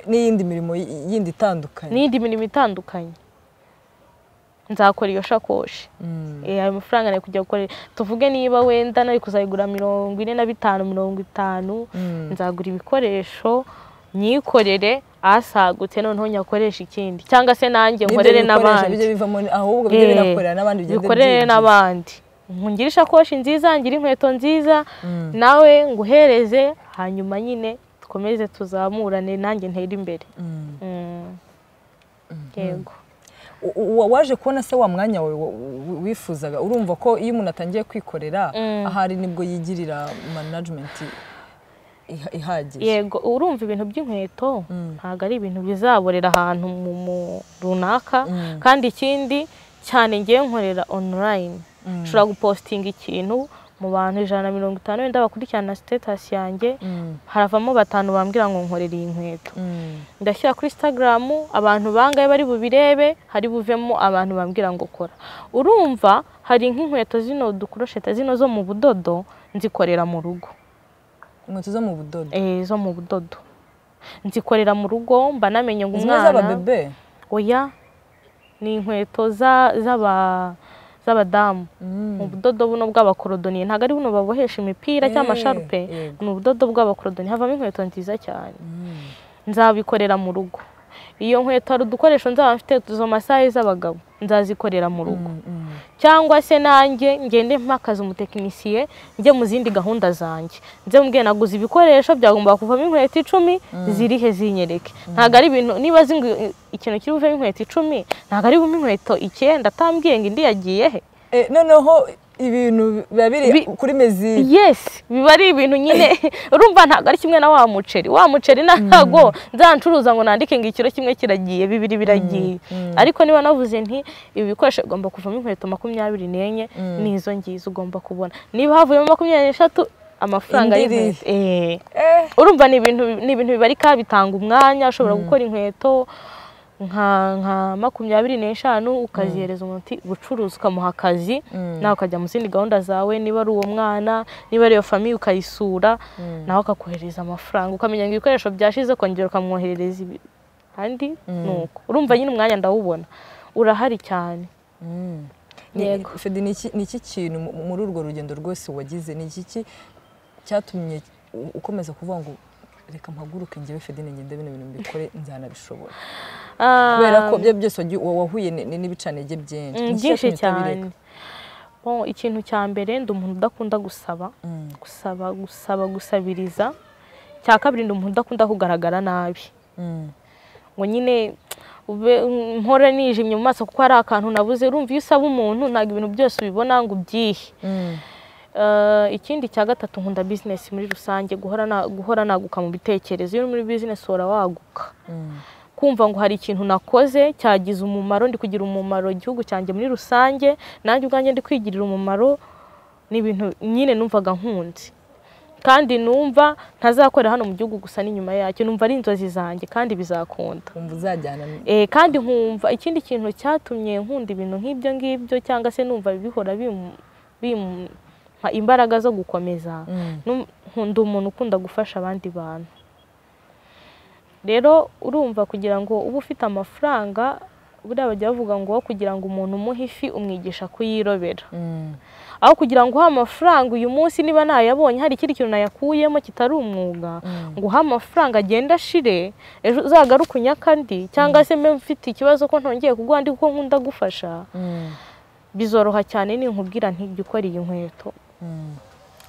N'iyindi mirimo yindi itandukanye. Nzakora iyo shakoshi. Ayo mafaranga nari kujya gukorera, tuvuge niba wenda nari kuzayigura 45 50, nzagura ibikoresho nyikorere asagutse, noneho nyakoresha ikindi, cyangwa se nanjye nkorere n'abandi. Ahubwo byo binakorera n'abandi bikorere n'abandi. Ngira ishakoshi nziza, ngira inkweto nziza, nawe nguhereze, hanyuma nyine dukomeze tuzamurane, nanjye ntere imbere. Yego. Waje kubona se wa mwanya wifuzaga? Urumva ko iyo umuntu atangiye kwikorera ahari nibwo yigirira management ihagije. Yego, urumva ibintu by'inkweto ntabwo ari ibintu bizaborera ahantu mu runaka. Kandi ikindi cyane ngiye nkorera online, nshobora gupostinga ikintu mu bantu 150 wenda bakurikirana status yanjye, haravamo 5 bambwira ngo nkorera iyi nkweto. Ndashyira kuri Instagram, abantu bangaye bari bubirebe, hari buvemo abantu bambwira ngo kora. Urumva hari nk'inkweto zino dukurosheta zino zo mu budodo nzikorera mu rugo. Inkweto zo mu budodo? Zo mu budodo nzikorera mu rugo, mba namenye ngo umwana. Zaba bebe? Oya, ni inkweto z'abadamu mu budodo buno bw'abakorodoniye, ntabwo ari buno babohesha imipira cyangwa amasharupe, ni ubudodo bw'abakorodoniye, havamo inkweto nziza cyane. Nzabikorera mu rugo. Iyo nkweto hari udukoresho nzaba mfite tuzo masaye z'abagabo, nzazikorera mu rugo. Cyangwa se nanjye ngende mpakaza umutekinisiye njye mu zindi gahunda zanjye, nze mubwiye naguze ibikoresho byagomba kuvamo inkweto 10 zirihe zinyereke. Ntabwo ari ibintu niba zingu ikintu kiri buvemo inkweto 10, ntabwo ari bumwe inkweto 9 atambwiye ngo indi yagiye he. Noneho ibintu babiri kuri mezire. Yes, biba ari ibintu nyine urumva ntabwo ari kimwe na wa muceri ntago nzancuruza ngo nandike ngo ikiro kimwe kiragiye, bibiri biragiye. Ariko niba navuze nti ibi bikoresho ugomba kuvamo inkweto 24 nizo ngizo ugomba kubona. Niba havuyemo 23 amafaranga y'inkweto urumva ni ibintu bibarika, bitanga umwanya. Ushobora gukora inkweto nka 25 ukazihereza umuntu gucuruza, ukamuha akazi, nawe ukajya mu zindi gahunda zawe. Niba ari uwo mwana, niba ari iyo famille ukayisura, nawe akakohereza amafaranga, ukamenya ngo ibikoresho byashize kongera ukamwoherereza kandi nuko. Urumva nyine umwanya ndawubona urahari cyane. Yego. Fedi, ni iki kintu muri urwo rugendo rwose wagize, ni iki cyatumye ukomeza kuvuga ngo reka mpaguruke njyewe Fedine ngende bino bintu mbikore nzanabishobora? Kubera ko byo byose wahuye n'ibicanege byinshi cyane. Ikintu cya mbere ndi umuntu udakunda gusabiriza. Cya kabiri ndi umuntu udakunda kugaragara nabi, ngo nyine mpora nijimye mu maso kuko hari akantu nabuze. Urumva iyo usaba umuntu ntabwo ibintu byose ubibona ngo ubyihe. Ikindi cya gatatu nkunda business muri rusange, guhora naguka mu bitekerezo. Iyo muri business uhora waguka, kumva ngo hari ikintu nakoze cyagize umumaro, ndi kugira umumaro igihugu cyanjye muri rusange, nanjye ubwanjye ndi kwigirira umumaro. Ni ibintu nyine numvaga nkunze, kandi numva ntazakora hano mu gihugu gusa n'inyuma yacyo. Numva ari inzozi zanjye kandi bizakunda. Uzajyana kandi nkumva ikindi kintu cyatumye nkunda ibintu nk'ibyo ngibyo, cyangwa se numva bihora bimpa imbaraga zo gukomeza. Nkunda umuntu ukunda gufasha abandi bantu. Rero urumva kugira ngo ube ufite amafaranga, buriya bajya bavuga ngo kugira ngo umuntu umuhe ifi umwigisha kuyirobera. Aho kugira ngo uha amafaranga uyu munsi niba nayabonye hari ikindi kintu nayakuyemo kitari umwuga, ngo uha amafaranga agenda ashire, ejo uzagaruka unyakandi, cyangwa se mbe mfite ikibazo ko ntongeye kuguha ndi kuko nkunda gufasha. Bizoroha cyane ninkubwira nti jya ukora iyi nkweto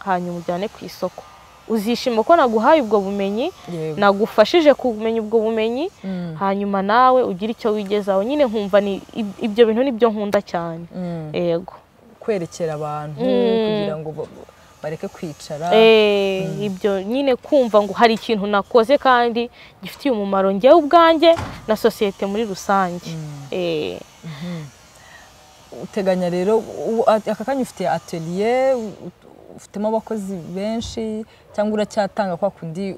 hanyuma ujyane ku isoko. Uzishima ko naguhaye ubwo bumenyi, nagufashije kumenya ubwo bumenyi, hanyuma nawe ugira icyo wigezaho. Nyine nkumva ni ibyo bintu nibyo nkunda cyane. Yego, kwerekera abantu kugira ngo bareke kwicara. Ibyo nyine kumva ngo hari ikintu nakoze kandi gifitiye umumaro njyewe ubwanjye na sosiyete muri rusange. Uteganya rero aka kanya ufite atelier, ufitemo abakozi benshi cyangwa uracyatanga kwa kundi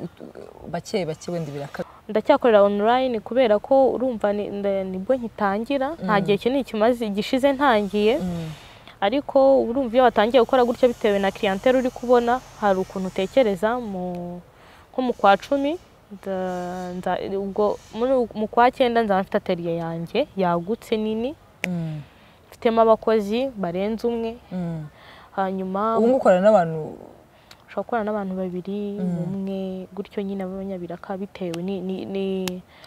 bake wenda birakabije? Ndacyakorera online kubera ko urumva nibwo nkitangira, nta gihe kinini kimaze gishize ntangiye. Ariko urumva iyo watangiye gukora gutyo bitewe na clientele uri kubona, hari ukuntu utekereza nko mu kwa 10 ubwo mu kwa 9 nzaba mfite atelier yanjye yagutse nini, mfitemo abakozi barenze umwe. Hanyuma ubu ngukorana n'abantu, ushobora gukorana n'abantu 2 umwe gutyo nyine abanyabiraka bitewe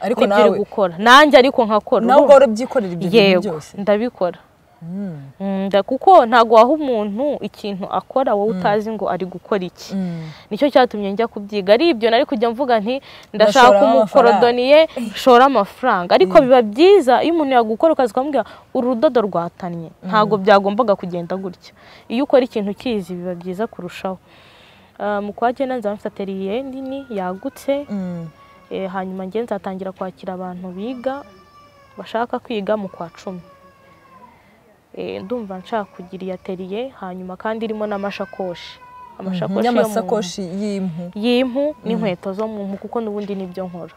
ariko nawe gukora nanjye, ariko nkakora. nawe ugora byikorera ibyo bintu byose? Ndabikora. Kuko ntago waha umuntu ikintu akora wowe utazi ngo ari gukora iki. Nicyo cyatumye njya kubyiga. Ari ibyo nari kujya mvuga nti ndashaka umukorodoniye shora amafaranga, ariko biba byiza iyo umuntu yagukora ukazi ukamubwira urudodo rwatanye. Ntago byagombaga kugenda gutya. Iyo ukora ikintu kizi biba byiza kurushaho. Mu kwa 9 nzaba mfite atelier nini yagutse. Hanyuma ngiye nzatangira kwakira abantu biga bashaka kwiga mu kwa 10. Ndumva nshaka kugira iyi atelier, hanyuma kandi irimo n'amashakoshi. Amasakoshi y'impu n'inkweto zo mu mpu, kuko n'ubundi nibyo nkora.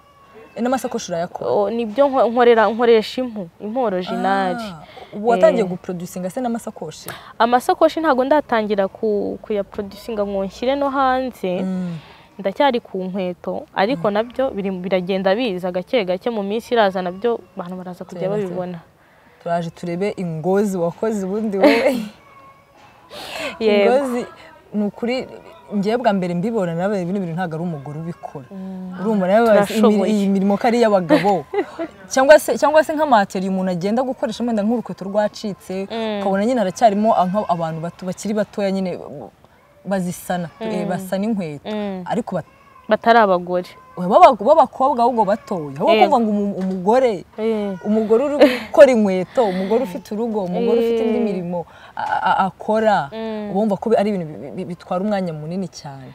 N'amasakoshi urayakora? Nibyo nkoresha impu original. Watangiye guproducinga se n'amasakoshi? Amasakoshi ntago ndatangira kuyaproducinga ngo nshyire no hanze. Ndacyari ku nkweto, ariko nabyo biragenda biza gake gake. Mu minsi iraza nabyo abantu baraza kujya babibona. Turaje turebe ingozi wakoze ubundi wowe. Ingozi nukuri ngiye bwa mbere mbibona nawe ibintu ntago ari umugore ubikora. Urumva nawe iyi mirimo kari y'abagabo. cyangwa se nk'amateri umuntu agenda gukoresha mwenda nk'urukweto rwacitse, ukabona nyine haracyarimo abantu bakiri batoya nyine bazisana, basana inkweto ariko batari abagore, b'abakobwa ahubwo batoya. Aho kumva ngo umugore uri gukora inkweto, umugore ufite urugo, umugore ufite indi mirimo akora, ubumva ko ari ibintu bitwara umwanya munini cyane.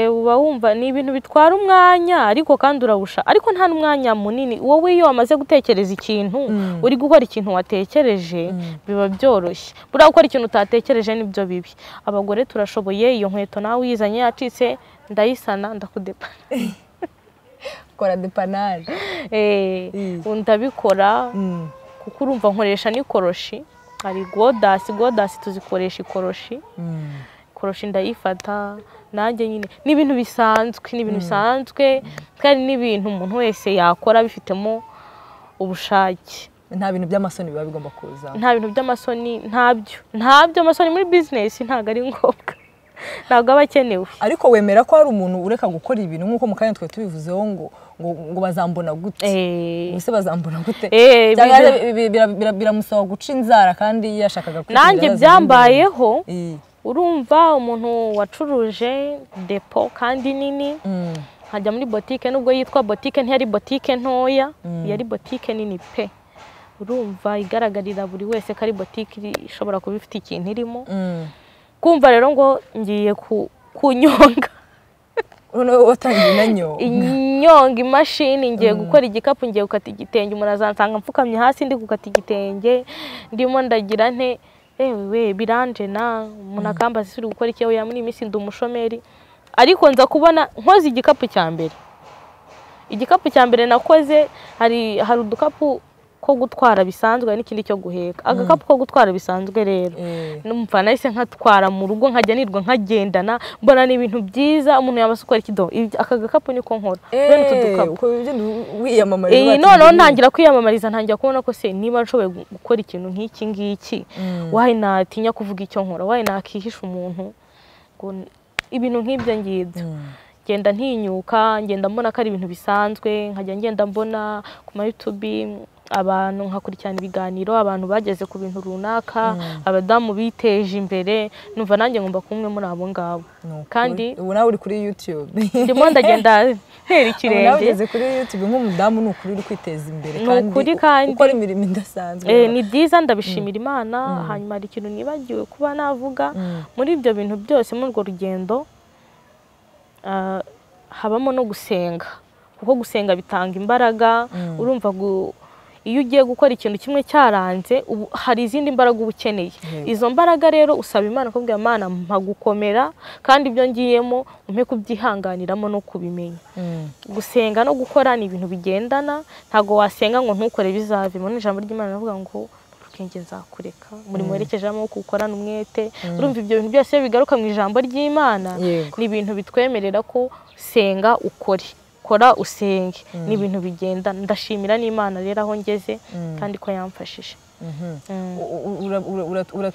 Uba wumva ni ibintu bitwara umwanya, ariko kandi urabusha, ariko nta n'umwanya munini. Wowe iyo wamaze gutekereza ikintu, uri gukora ikintu watekereje, biba byoroshye. Buriya gukora ikintu utatekereje nibyo bibi. Abagore turashoboye. Iyo nkweto nawe uyizanye yacitse, ndayisana, ndakudepana. Kora depanage? Ndabikora kuko urumva nkoresha n'ikoroshi. Hari godasi tuzikoresha ikoroshi. Ikoroshi ndayifata nanjye nyine. Ni ibintu bisanzwe, kandi n'ibintu umuntu wese yakora bifitemo ubushake. Nta bintu by'amasoni biba bigomba kuza? Nta bintu by'amasoni, ntabyo amasoni muri business ntago ari ngombwa. ntabwo aba akenewe. ariko wemera ko hari umuntu ureka gukora ibintu nk'uko mu kanya twe tubivuzeho ngo bazambona gute ese bazambona gute biramusaba guca inzara kandi yashakaga kwiteza nanjye byambayeho urumva umuntu wacuruje depo kandi nini nkajya muri botike nubwo yitwa botike ntiyari botike ntoya yari botike nini pe urumva igaragarira buri wese ko ari botike ishobora kuba ifite ikintu irimo kumva rero ngo ngiye kunyonga watangiye inyonga imashini ngiye gukora igikapu ngiye gukata igitenge umuntu azansanga mfukamye hasi ndi gukata igitenge ndimo ndagira nte ewe biranje na umuntu akambaza uri gukora iki oya muri iminsi ndi umushomeri ariko nza kubona nkoze igikapu cya mbere nakoze hari udukapu ko gutwara bisanzwe n'ikindi cyo guheka agakapu ko gutwara bisanzwe rero numva nahise nkatwara mu rugo nkajya nirwa nkagendana mbona ni ibintu byiza umuntu yabasukora ikido aka gakapu niko nkora bene tudukapu noneho ntangira kwiyamamariza ntangira kubona ko se niba nshoboye gukora ikintu nk'iki ngiki wayi natinya kuvuga icyo nkora wayi nakihisha umuntu ibintu nk'ibyo ngibyo ngenda ntinyuka ngenda mbona ko ari ibintu bisanzwe nkajya ngenda mbona ku ma YouTube abantu nkakurikirana ibiganiro abantu bageze ku bintu runaka abadamu biteje imbere numva nanjye ngomba kumwe muri abo ngabo kandi ubu nawe uri kuri YouTube ndimo ndagenda ntera ikirenge nawe ugeze kuri YouTube nk'umudamu ni ukuri uri kwiteza imbere kandi ukora imirimo idasanzwe ni byiza ndabishimira Imana hanyuma hari ikintu nibagiwe kuba navuga muri ibyo bintu byose muri urwo rugendo habamo no gusenga kuko gusenga bitanga imbaraga urumva iyo ugiye gukora ikintu kimwe cyaranze hari izindi mbaraga uba ukeneye izo mbaraga rero usaba Imana kubwira Imana mpagukomera kandi ibyo ngiyemo umpe kubyihanganiramo no kubimenya gusenga no gukora ni ibintu bigendana ntago wasenga ngo ntukore bizavemo n'ijambo ry'Imana navuga ngo ubwenge nzakureka muri mwerekejemo gukorana umwete urumva ibyo bintu byose bigaruka mu ijambo ry'Imana ni ibintu bitwemerera ko senga ukore kora usenge ni ibintu bigenda ndashimira n'Imana rero aho ngeze kandi ko yamfashije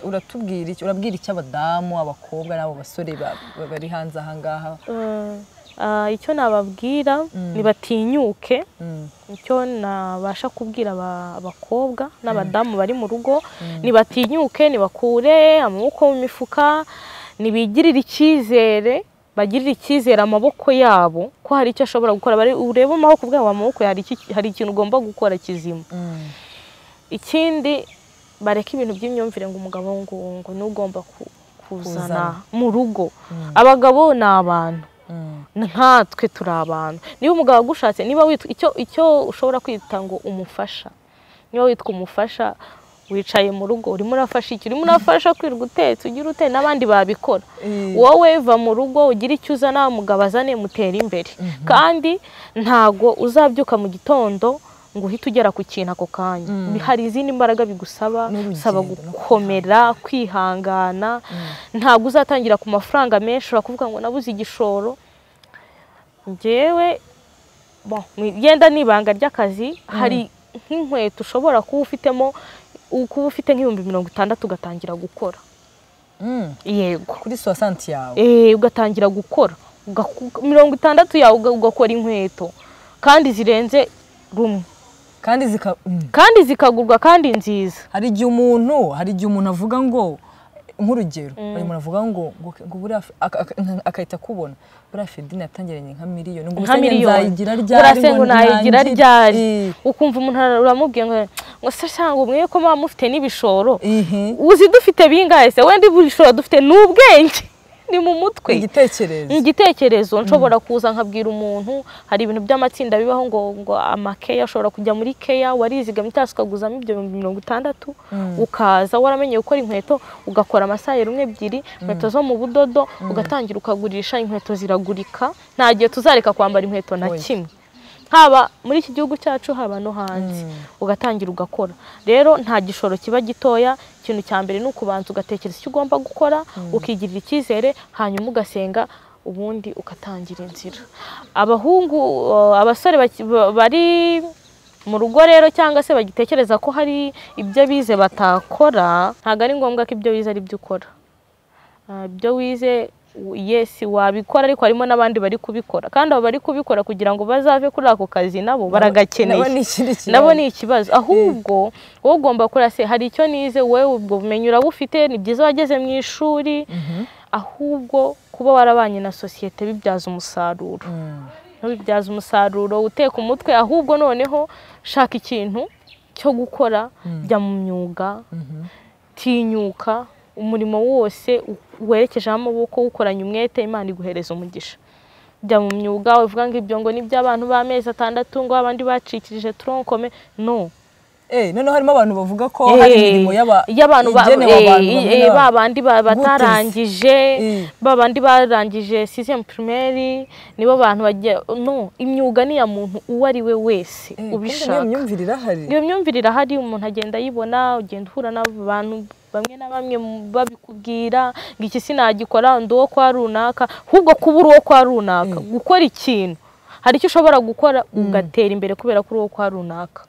uratubwira iki urabwira iki abadamu abakobwa n'abo basore bari hanze aha ngaha icyo nababwira nibatinyuke icyo nabasha kubwira abakobwa n'abadamu bari mu rugo nibatinyuke nibakure amaboko mu mifuka nibigirira icyizere bagirira icyizere amaboko yabo ko hari icyo ashobora gukora ureba amaboko bwabo amaboko hari ikintu ugomba gukora kizima ikindi bareka ibintu by'imyumvire ngo umugabo ngo n'ugomba kuzana mu rugo abagabo ni abantu nkatwe turi abantu niba umugabo agushatse niba witwa icyo ushobora kwita ngo umufasha niba witwa umufasha wicaye mu rugo urimo urafasha iki urimo urafasha kwirirwa utetse ugira ute n'abandi babikora wowe va mu rugo ugira icyo uzana umugabo azane mutera imbere kandi ntago uzabyuka mu gitondo ngo uhite ugera ku kintu ako kanya hari izindi mbaraga bigusaba usaba gukomera kwihangana ntago uzatangira ku mafaranga menshi urakuvuga ngo nabuze igishoro njyewe yenda n'ibanga ry'akazi hari nk'inkweto ushobora kuba ufitemo kuba ufite nk'ibihumbi 60 ugatangira gukora yego kuri 60 yawe ugatangira gukora 60 yawe ugakora inkweto kandi zirenze rumwe kandi zikagurwa kandi nziza hari igihe umuntu avuga ngo nk'urugero bari umuntu avuga ngo buriya akahita kubona buriya Fedine yatangiranye nka miliyoni ngo nayigira ryari ukumva umuntu uramubwiye ngo se cyangwa umwe ko mama mufite n'ibishoro uzi dufite bingahe se wenda ibishoro dufite n'ubwenge ni mu mutwe igitekerezo nshobora kuza nkabwira umuntu hari ibintu by'amatsinda bibaho ngo amakeya ashobora kujya muri keya warizigamye utasukaguzamo ibyo 60 ukaza waramenye gukora inkweto ugakora amasaha rumwe ebyiri inkweto zo mu budodo ugatangira ukagurisha inkweto ziragurika nta gihe tuzareka kwambara inkweto na kimwe haba muri iki gihugu cyacu haba no hanze ugatangira ugakora rero nta gishoro kiba gitoya ikintu cya mbere ni ukubanza ugatekereza icyo ugomba gukora ukigirira icyizere hanyuma ugasenga ubundi ugatangira inzira abasore bari mu rugo rero cyangwa se bagitekereza ko hari ibyo bize batakora ntago ari ngombwa ko ibyo wize ari byo ukora ibyo wize yes wabikora ariko harimo n'abandi bari kubikora kandi abo bari kubikora kugira ngo bazave kuri ako kazi nabo baragakeneye nabo ni ikibazo ahubwo wowe ugomba kuri se hari icyo nize wowe ubwo bumenyi urabufite ni byiza wageze mu ishuri ahubwo kuba warabanye na societe bibyaza umusaruro bibyaza umusaruro uteka umutwe ahubwo noneho shaka ikintu cyo gukora jya mu myuga tinyuka umurimo wose werekejeho amaboko ukoranye umwete Imana iguhereza umugisha jya mu myuga uvuga ngo ibyo ngo ni by'abantu b'amezi 6 ngo abandi bacikirije tronkome no noneho harimo abantu bavuga ko hari imirimo y'abantu babandi batarangije babandi barangije 6e primaire nibo bantu bagiye no imyuga ni ya muntu uwo ari we wese ubishaka iyo myumvirira hari umuntu agenda yibona ugenda uhura n'abantu bamwe na bamwe babikubwira ngo iki sinagikora ndo kwa runaka ahubwo kubura uwo kwa runaka gukora ikintu hari icyo ushobora gukora ugatera imbere kubera kuri uwo kwa runaka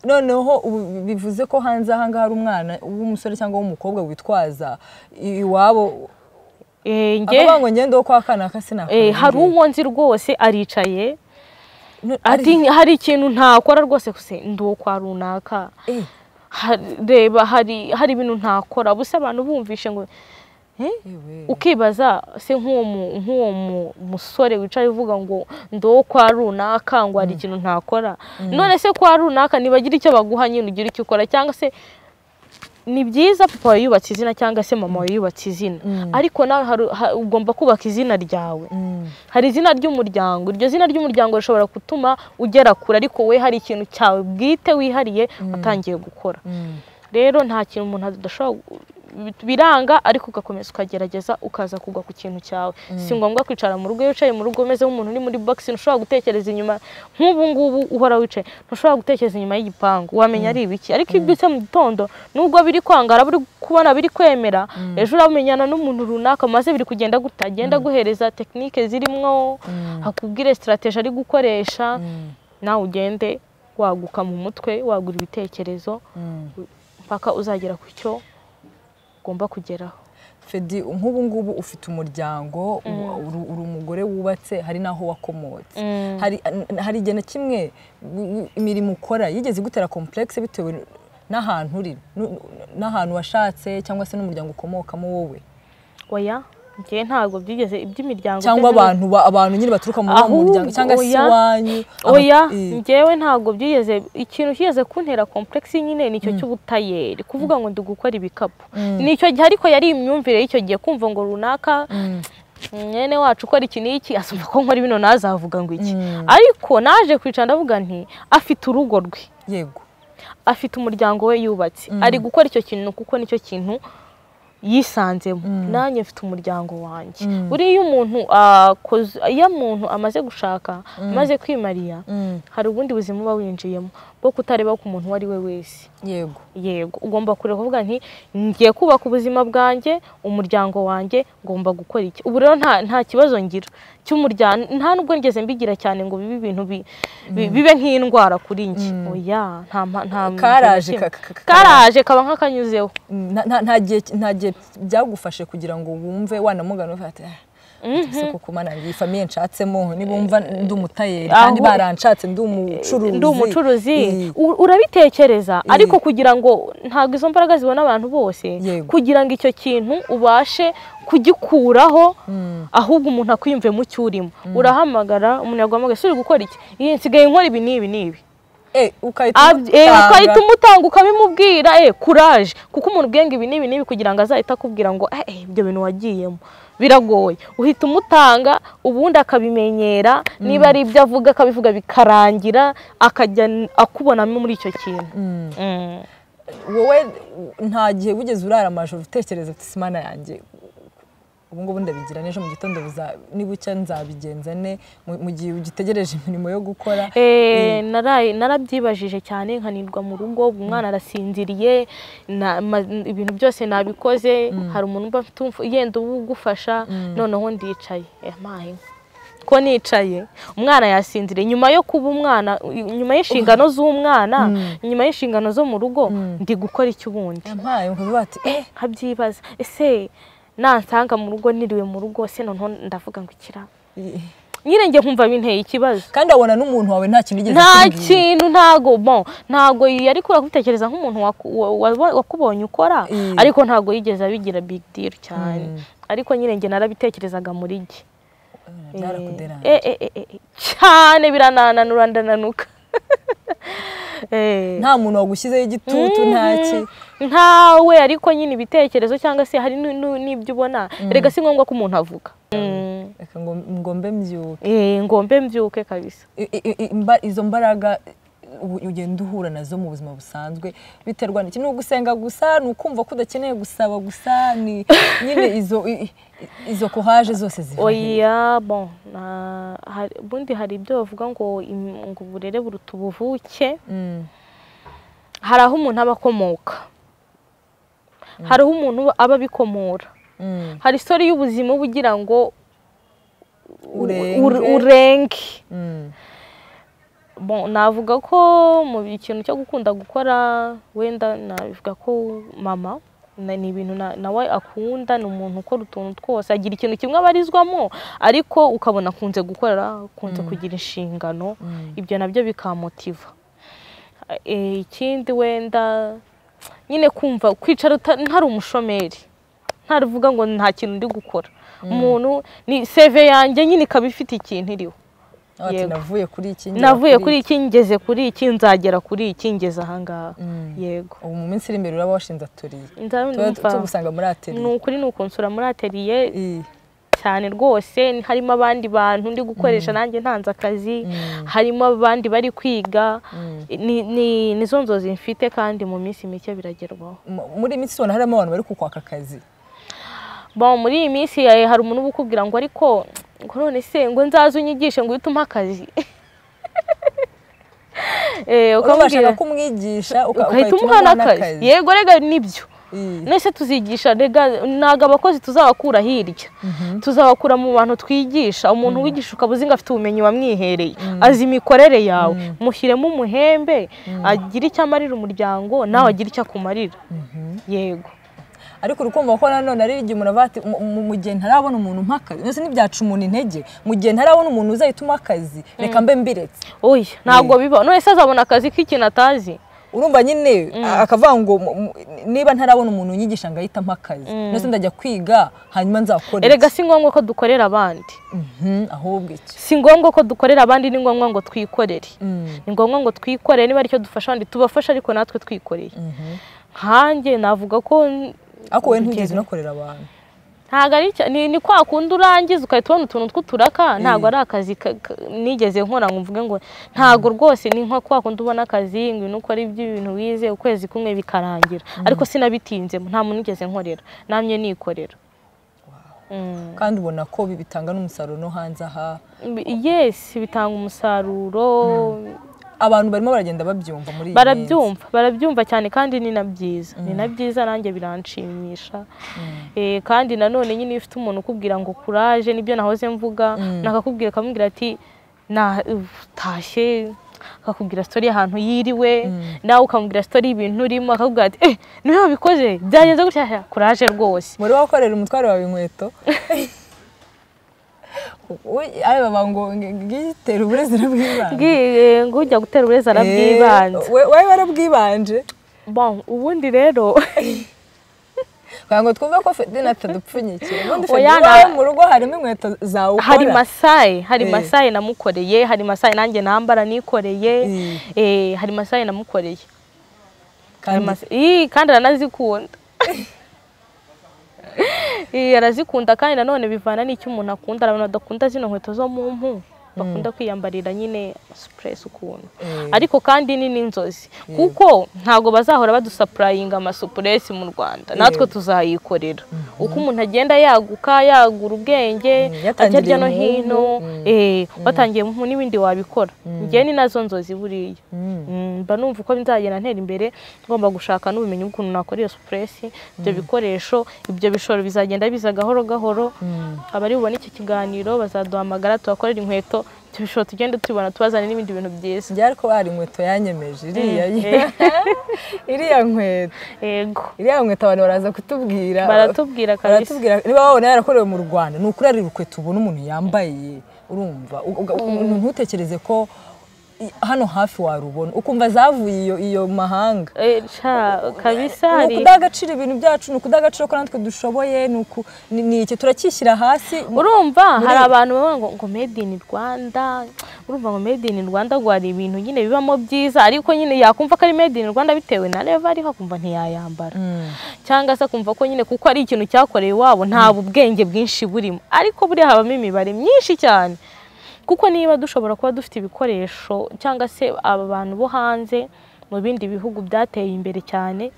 noneho bivuze ko hanze ahanga hari umwana w'umusore cyangwa w'umukobwa witwaza iwabo akavuga ngo ngende wo kwa kanaka sinakora hari uwo nzi rwose aricaye ati hari ikintu ntakora rwose kuse ndo kwa runaka reba hari ibintu ntakora buse abantu bumvishe ngo ukibaza se nk'uwo musore wicaye uvuga ngo ndo kwa runaka ngo hari ikintu ntakora none se kwa runaka nibagira icyo baguha nyine ugira icyo ukora cyangwa se ni byiza papa yubatse izina cyangwa se mama yubatse izina ariko nawe ugomba kubaka izina ryawe hari izina ry'umuryango iryo zina ry'umuryango rishobora gutuma ugera kure ariko we hari ikintu cyawe bwite wihariye watangiye gukora rero nta kintu umuntu adashobora biranga ariko ugakomeza ukagerageza ukaza kugwa ku kintu cyawe si ngombwa kwicara mu rugo yicaye mu rugo umeze nk'umuntu uri muri box ntushobora gutekereza inyuma nk'ubu ngubu uhora wicaye ntushobora gutekereza inyuma y'igipangu wamenya ari ibiki ariko ibyutse mu gitondo nubwo biri kwangara buri kubona biri kwemera ejo uramenyana n'umuntu runaka maze biri kugenda gutagenda guhereza technique zirimwo akubwire strategy ari gukoresha nawe ugende waguka mu mutwe wagura ibitekerezo mpaka uzagera ku cyo ugomba kugeraho. Fedi nk'ubu ngubu ufite umuryango uri umugore wubatse hari naho wakomotse hari igihe na kimwe imirimo ukora yigeze gutera complexe bitewe n'ahantu uri n'ahantu washatse cyangwa se n'umuryango ukomokamo wowe? Oya ngiye ntago byigeze iby'imiryango cyangwa abantu nyine baturuka mu muryango cyangwa se wanyu. Oya ngewe ntago byigeze ikintu kigeze kuntera complexe nyine nicyo cy'ubutayeri kuvuga ngo ndugukora ibikapu nicyo gihe ariko yari imyumvire y'icyo gihe kumva ngo runaka nyene wacu ukora iki niki asumva ko nkora bino nazavuga ngo iki ariko naje kwicara ndavuga nti afite urugo rwe yego afite umuryango we yubatse ari gukora icyo kintu kuko nicyo kintu yisanzemo nanjye mfite umuryango wanjye buriya umuntu amaze gushaka amaze kwimariya hari ubundi buzima uba winjiyemo bwo kutareba ku muntu wari we wese yego ugomba kureka kuvuga nti ngiye kubaka ubuzima bwanjye umuryango wanjye ngomba gukora iki ubu rero nta kibazo ngira cy'umuryango nta nubwo ngeze mbigira cyane ngo bibe ibintu bibe nk'indwara kuri njye oya nta karaje kaba nk'akanyuzeho nta gihe byagufashe kugira ngo wumve wanamugana ufate ese kuko manangiye famille nshatsemo nibumva ndumutayeri kandi baranshatse ndumucuruzi urabitekereza ariko kugira ngo ntago izo mbaraga zibona abantu bose kugira ngo icyo kintu ubashe kugikuraho ahubwo umuntu akwiyumve mu cyurimo urahamagara umuntu yagwamaga suri gukora iki nsigaye nkora ibi nibi ukahita umutanga ukabimubwira courage kuko umuntu ubwenga ibi nibi kugira ngo azahita akubwira ngo ibyo bintu wagiyemo biragoye uhita umutanga ubundi akabimenyera niba ari ibyo avuga akabivuga bikarangira akajya akubonamo muri icyo kintu wowe nta gihe wigeze urara amajoro utekereza uti simana yanjye ubu ngubu ndabigira n'ejo mu gitondo nibucya nzabigenza ne mu gihe ugitegereje imirimo yo gukora narabyibajije cyane nkanirwa mu rugo umwana arasinziriye ibintu byose nabikoze hari umuntu yenda ugufasha noneho ndicaye ko nicaye umwana yasinziriye nyuma yo kuba umwana nyuma y'inshingano z'umwana nyuma y'inshingano zo mu rugo ndi gukora icyo ubundi nkabyibaza ese nansanga mu rugo niriwe mu rugo se noneho ndavuga ngo ikira nyine njye nkumva binteye ikibazo kandi abona n'umuntu wawe nta kintu igeze nta kintu ntago yari kubitekereza nk'umuntu wakubonye ukora ariko ntago yigeze abigira big deal cyane ariko nyine njye narabitekerezaga muri jye cyane biranananura ndananuka nta muntu wagushyizeho igitutu ntaki ntawe ariko nyine ibitekerezo cyangwa se hari n'ibyo ubona rega si ngombwa ko umuntu avuga reka ngombe mbyuke ngombe mbyuke kabisa izo mbaraga ugenda uhura nazo mu buzima busanzwe biterwa n'iki ni ugusenga gusa ni ukumva ko udakeneye gusaba gusa ni nyine izo courage zose ziva oya bon bundi hari ibyo bavuga ngo uburere buruta ubuvuke hari aho umuntu aba akomoka hari aho umuntu aba abikomora hari story y'ubuzima ugira ngo urenge bon navuga ko mu kintu cyo gukunda gukora wenda nabivuga ko mama ni ibintu nawe akunda ni umuntu ukora utuntu twose agira ikintu kimwe abarizwamo ariko ukabona akunze gukora akunze kugira inshingano ibyo nabyo bikamotiva ikindi wenda nyine kumva kwicara ntari umushomeri ntaruvuga ngo nta kintu ndi gukora umuntu ni CV yanjye nyine ikaba ifite ikintu iriho navuye kuri iki ngeze kuri iki nzagera kuri iki ngeze ahangaha yego ubu mu minsi iri imbere uraba washinze atelier tugusanga muri atelier ni ukuri ni ukunsura muri atelier cyane rwose harimo abandi bantu ndi gukoresha nanjye ntanze akazi harimo abandi bari kwiga nizo nzozi mfite kandi mu minsi mike biragerwaho muri minsi ubona harimo abantu bari kukwaka akazi bon muri iyi minsi hari umuntu ubukubwira ngo ariko none se ngo nzaze unyigishe ngo uhite umpa akazi ukabashaka kumwigisha ukahita umuha n'akazi yego rega nibyo nese tuzigisha rega ntago abakozi tuzabakura hirya tuzabakura mu bantu twigisha umuntu wigisha ukabuzi ngo afite ubumenyi wamwihereye azi imikorere yawe mushyiremo umuhembe agira icyo amarira umuryango nawe agira icyo akumarira yego ariko urukumva ko nanone ari igihe umuntu avati mu gihe ntarabona umuntu mpakazi nese nibyaca umuntu intege mu gihe ntarabona umuntu uzahituma akazi reka mbe mbiretse oya ntago biba none se azabona akazi k'ikintu atazi urumva nyine akavuga ngo niba ntarabona umuntu unyigisha ngo ahita mpakazi nese ndajya kwiga hanyuma nzakora erega si ngombwa ko dukorera abandi ahubwo iki si ngombwa ko dukorera abandi ni ngombwa ngo twikorere ni ngombwa ngo twikorere niba aricyo dufasha abandi tubafasha ariko natwe twikoreye nkanjye navuga ko ako we ntugeze unakorera abantu ntago ari ni kwa kundi urangiza ukahita ubona utuntu tw'uturaka ntago ari akazi nigeze nkora ngo mvuge ngo ntago rwose ni nko kwa kundi ubona akazi ngo nuko ari iby'ibintu wize ukwezi kumwe bikarangira ariko sinabitinzemo nta muntu nigeze nkorera namye nikorera kandi ubona ko bitanga n'umusaruro no hanze aha yes bitanga umusaruro abantu barimo baragenda babyumva muri iyi barabyumva cyane kandi ni nabyiza nanjye biranshimisha kandi nanone nyine ufite umuntu ukubwira ngo courage nibyo nahoze mvuga nakakubwira akamubwira ati natashye akakubwira story y'ahantu yiriwe nawe ukamubwira story y'ibintu urimo akakubwira ati niwe wabikoze byagenze gutya courage rwose muri wakorera umutware wawe inkweto baba ngo ngitera uburezera bw'ibanze ngo ujya gutera uburezera bw'ibanze wowe warabwibanje bon ubundi rero kugira ngo twumve ko Fedina atadupfunyikira ubundi Fedina mu rugo harimo inkweto zawe ukora hari masayi namukoreye hari masayi nanjye nambara nikoreye hari masayi namukoreye kandi aranazikunda arazikunda kandi nanone bivana n'icyo umuntu akunda abantu badakunda zino nkweto zo mu mpu bakunda kwiyambarira nyine supuresi ukuntu ariko kandi ni n'inzozi kuko ntabwo bazahora badusapurayinga amasupuresi mu Rwanda natwe tuzayikorera uko umuntu agenda yaguka yagura ubwenge ajya hirya no hino batangiye n'ibindi wabikora njye ni nazo nzozi buriya mba numva uko nzagenda ntera imbere ngomba gushaka n'ubumenyi bw'ukuntu nakora iyo supuresi ibyo bikoresho ibyo bishoro bizagenda biza gahoro gahoro abari bubone iki kiganiro bazaduhamagara tubakorera inkweto gutyo tubishobora tugende tubona tubazane n'ibindi bintu byiza njye ariko hari inkweto yanyemeje iriya nkweto iriya nkweto abantu baraza kutubwira baratubwira kabisa niba wabona yarakorewe mu Rwanda ni ukuri ari urukweto ubona umuntu yambaye urumva ntutekereze ko hano hafi warubona ukumva zavuye iyo mahanga kabisa hari kudagacira ibintu byacu ni kudagacira ko natwe dushoboye ni iki turakishyira hasi urumva hari abantu bavuga ngo made in Rwanda urumva ngo made in Rwanda ngo hari ibintu nyine bibamo byiza ariko nyine yakumva ko ari made in Rwanda bitewe na level ariho akumva ntiyayambara cyangwa se akumva ko nyine kuko ari ikintu cyakorewe iwabo nta bubwenge bwinshi burimo ariko buri habamo imibare myinshi cyane kuko niba dushobora kuba dufite ibikoresho cyangwa se aba bantu bo hanze mu bindi bihugu byateye imbere cyane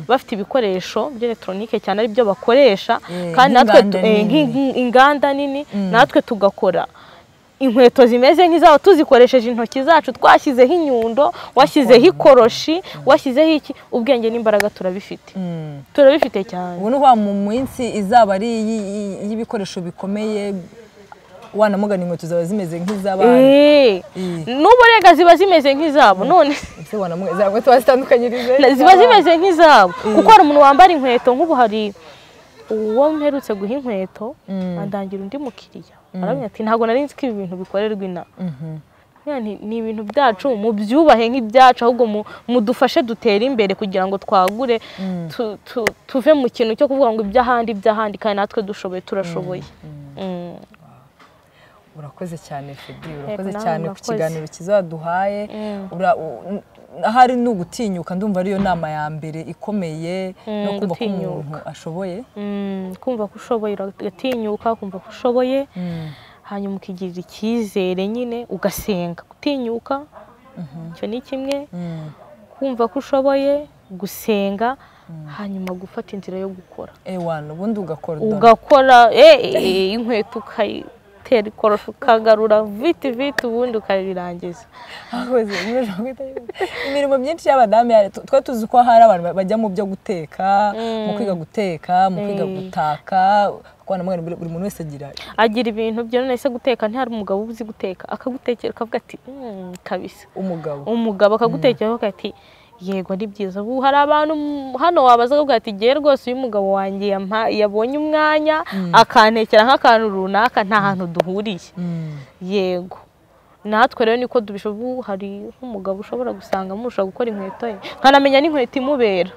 bafite ibikoresho by'elektronike cyane ari byo bakoresha kandi natwe inganda nini natwe tugakora inkweto zimeze nk'izabo tuzikoresheje intoki zacu twashyizeho inyundo washyizeho ikoroshi washyizeho iki ubwenge n'imbaraga turabifite cyane ubu n'uwa mu minsi izaba ari y'ibikoresho bikomeye wanamugana inkweto zaba zimeze nk'iz'abandi n'ubu rega ziba zimeze nk'izabo none ese wanamugana inkweto bazitandukanyirize ziba zimeze nk'izabo kuko hari umuntu wambara inkweto nk'ubu hari uwo mperutse guha inkweto andangira undi mukiriya arambwira ati ntabwo nari nzi ko ibi bintu bikorerwa inaha ni ibintu byacu mu byubahe nk'ibyacu ahubwo mudufashe dutere imbere kugira ngo twagure tuve mu kintu cyo kuvuga ngo iby'ahandi kandi natwe dushoboye turashoboye urakoze cyane Fedi urakoze cyane ku kiganiro kizaduhaye ahari n'ugutinyuka ndumva ariyo nama ya mbere ikomeye no kumva ko umuntu ashoboye kumva ko ushoboye ugatinyuka kumva ko ushoboye hanyuma ukigirira icyizere nyine ugasenga gutinyuka icyo ni kimwe kumva ko ushoboye gusenga hanyuma gufata inzira yo gukora ubundi ugakora inkweto ukayitera ikoroshi ukagarura viti ubundi ukabirangiza imirimo myinshi y'abadamu twe tuzi ko hari abantu bajya mu byo guteka mu kwiga guteka mu kwiga gutaka buri muntu wese agira ibintu byo none se guteka ntihari umugabo uzi guteka akagutekera akavuga ati kabisa umugabo akagutekera akavuga ati yego ari byiza ubu hari abantu hano wabaza akavuga ati giye rwose uyu mugabo wanjye yabonye umwanya akantekera nk'akantu runaka nta hantu duhuriye yego natwe rero niko dubishoboye hari nk'umugabo ushobora gusanga mushobora gukora inkweto ye nkanamenya n'inkweto imubera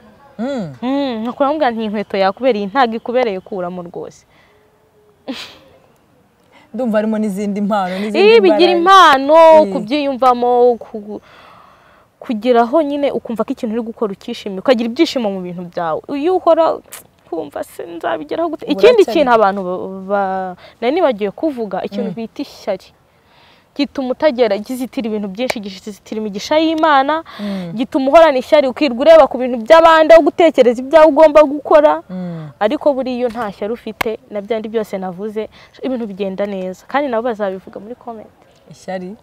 nkakora mbwa nti inkweto yakubereye ntabwo ikubereye kuramo rwose ndumva harimo n'izindi mpano bigira impano kubyiyumvamo kugeraho nyine ukumva ko ikintu uri gukora ukishimiye ukagira ibyishimo mu bintu byawe iyo uhora kumva se nzabigeraho gute ikindi kintu abantu nari nibagiye kuvuga ikintu bita ishyari gituma utagera gizitira ibintu byinshi gizitira imigisha y'Imana gituma uhorana ishyari ukirwa ureba ku bintu by'abandi aho gutekereza ibyawe ugomba gukora ariko buriyo nta shyari ufite na byandi byose navuze ibintu bigenda neza kandi nabo bazabivuga muri comment ishyari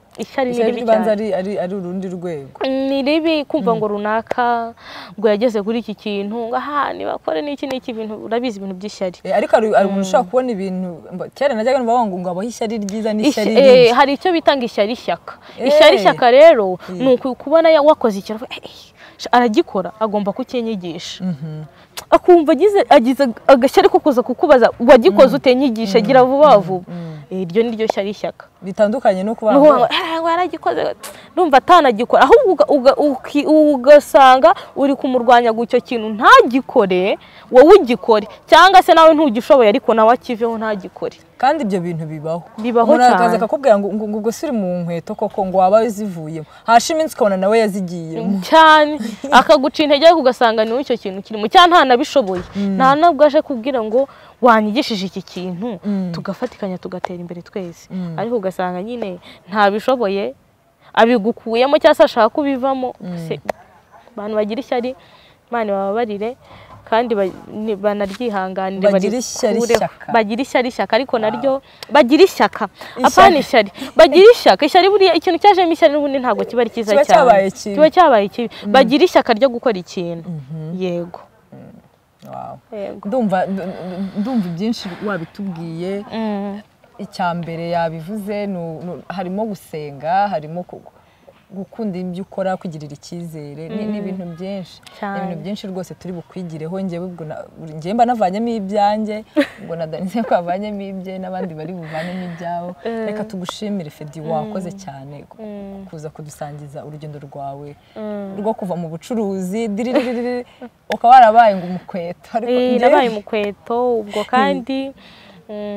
ni ribi cyane ari urundi rwego ni ribi kumva ngo runaka ngo yageze kuri iki kintu nibakore n'iki bintu urabizi ibintu by'ishyari ariko hari umuntu ushaka kubona ibintu kera najyaga numva ngo abaho ishyari ryiza n'ishyari ribi hari icyo bitanga ishyari shyaka rero ni ukubona wakoze ikintu aragikora agomba kukinyigisha akumva agize agashyari ko kuza kukubaza wagikoze utenyigisha gira vuba vuba iryo ni ryo shyaka bitandukanye no kuba waragikoze ndumva atanagikora ahubwo ugasanga uri kumurwanya gucyo kintu ntagikore wowe ugikore cyangwa se nawe ntugishoboye ariko nawe akiveho ntagikore kandi ibyo bintu bibaho cyane akaza akakubwira ngo ubwo suri mu nkweto koko ngo waba zivuyemo hasha iminsi ukabona nawe yazigiyemo cyane akaguca intege ariko ugasanga niwe icyo kintu kirimo cyane ntanabishoboye nta nabwo aje kubwira ngo wanyigishije iki kintu tugafatikanya tugatera imbere twese ariko ugasanga nyine ntabishoboye abigukuyemo cyangwa se ashaka kubivamo abantu bagira ishyari Imana bababarire kandi banaryihanganire bagira ishyari shyaka ariko naryo bagira ishyaka apana ishyari bagira ishyaka buriya ikintu cyajemo ishyari n'ubundi ntabwo kiba ari cyiza cyane kiba cyabaye kibi bagira ishyaka ryo gukora ikintu yego ndumva byinshi wabitubwiye icya mbere yabivuze harimo gusenga, harimo gukunda ibyo ukora, kwigirira icyizere, ni ibintu byinshi, ni ibintu byinshi rwose turi bukwigireho. njyewe mba navanyemo ibyanjye, ngo na Dani ko avanyemo ibye, n'abandi bari buvanyemo ibyabo. Reka tugushimire Fedi, wakoze cyane kuza kudusangiza urugendo rwawe rwo kuva mu bucuruzi ukaba warabaye ngo umukweto. nabaye umukweto ubwo kandi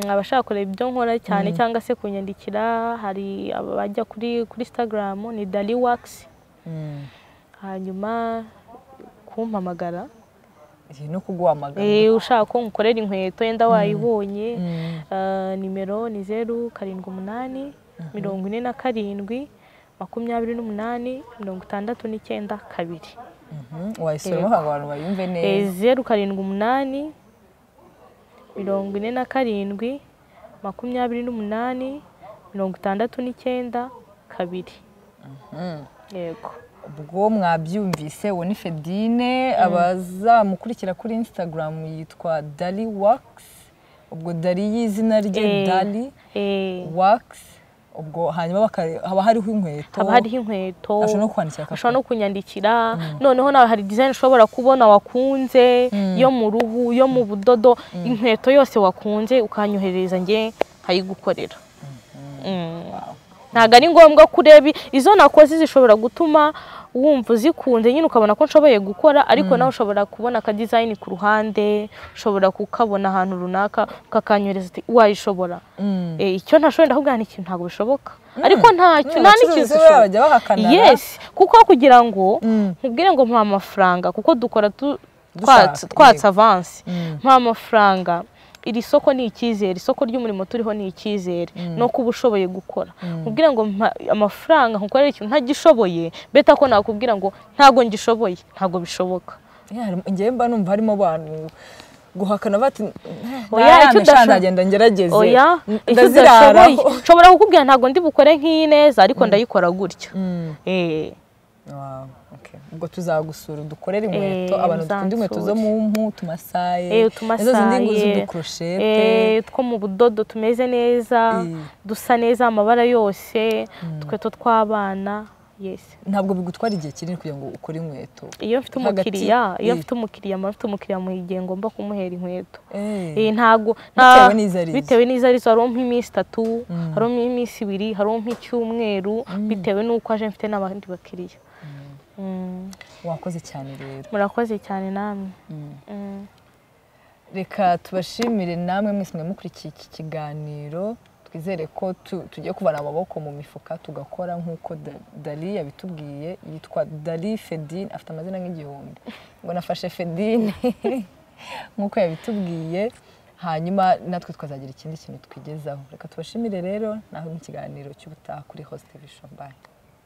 abashaka kureba ibyo nkora cyane cyangwa se kunyandikira, hari abajya kuri Instagram ni Dali Wax, hanyuma kumpamagara no kuguhamagara ushaka ko nkukorera inkweto yenda wayibonye, nimero ni 078 47 28 69 2. wayisoramo abantu bayumve neza. 078 47 28 69 2. Yego. Ubwo mwabyumvise, uwo ni Fedine. Abazamukurikira kuri Instagram yitwa Dali Wax, ubwo Dali y'izina rye Dali Wax. Ubwo hanyuma haba hariho inkweto, ashobora no kunyandikira. Noneho nawe hari design ushobora kubona wakunze, yo mu ruhu, yo mu budodo, inkweto yose wakunze ukanyohereza nge nkayigukorera. Ntago ari ngombwa kureba izo nakoze, zishobora gutuma wumva uzikunze nyine ukabona ko nshoboye gukora, ariko nawe ushobora kubona ka design ku ruhande, ushobora kukabona ahantu runaka ukakanyohereza uti wayishobora. Icyo ntashoboye ndahubwira ni ikintu ntabwo bishoboka, ariko ntacyo nta n'ikintu ushobora. Yes, kuko kugira ngo nkubwire ngo mpa amafaranga, kuko dukora twatsa avance, mpa amafaranga. Iri soko ni icyizere, isoko ry'umurimo turiho ni icyizere no kuba ushoboye gukora. Nkubwira ngo amafaranga nkukorera ikintu ntagishoboye, beta ko nakubwira ngo ntago ngishoboye, ntago bishoboka. Ngiye mba numva harimo abantu guhakana bati oya icyo ndagenda ngerageze, oya ndazirara. Nshobora kukubwira ntago ndi bukore nk'iyi neza, ariko ndayikora gutyo. Ubwo tuzagusura dukorera inkweto, abantu dukunda inkweto zo mu mpu, tumasaye, izo zindi nguzi udukroshete, Ntabwo bigutwara igihe kinini kugira ngo ukore inkweto. Iyo mfite umukiriya mu gihe ngomba kumuhera inkweto. Ntago bitewe n'izarizo, hari nk'iminsi 3, hari nk'iminsi 2, hari nk'icyumweru, bitewe n'uko aje mfite n'abandi bakiriya. Wakoze cyane rero. Murakoze cyane namwe. Reka tubashimire namwe mwese mwamukurikiye iki kiganiro. Twizere ko tugiye kuvana amaboko mu mifuka tugakora nk'uko Dali yabitubwiye. Yitwa Dali Fedine, afite amazina nk'igihumbi, ngo nafashe Fedine nk'uko yabitubwiye, hanyuma natwe twazagira ikindi kintu twigezaho. Reka tubashimire rero, naho mu kiganiro cy'ubutaha kuri Host Vision. Bye.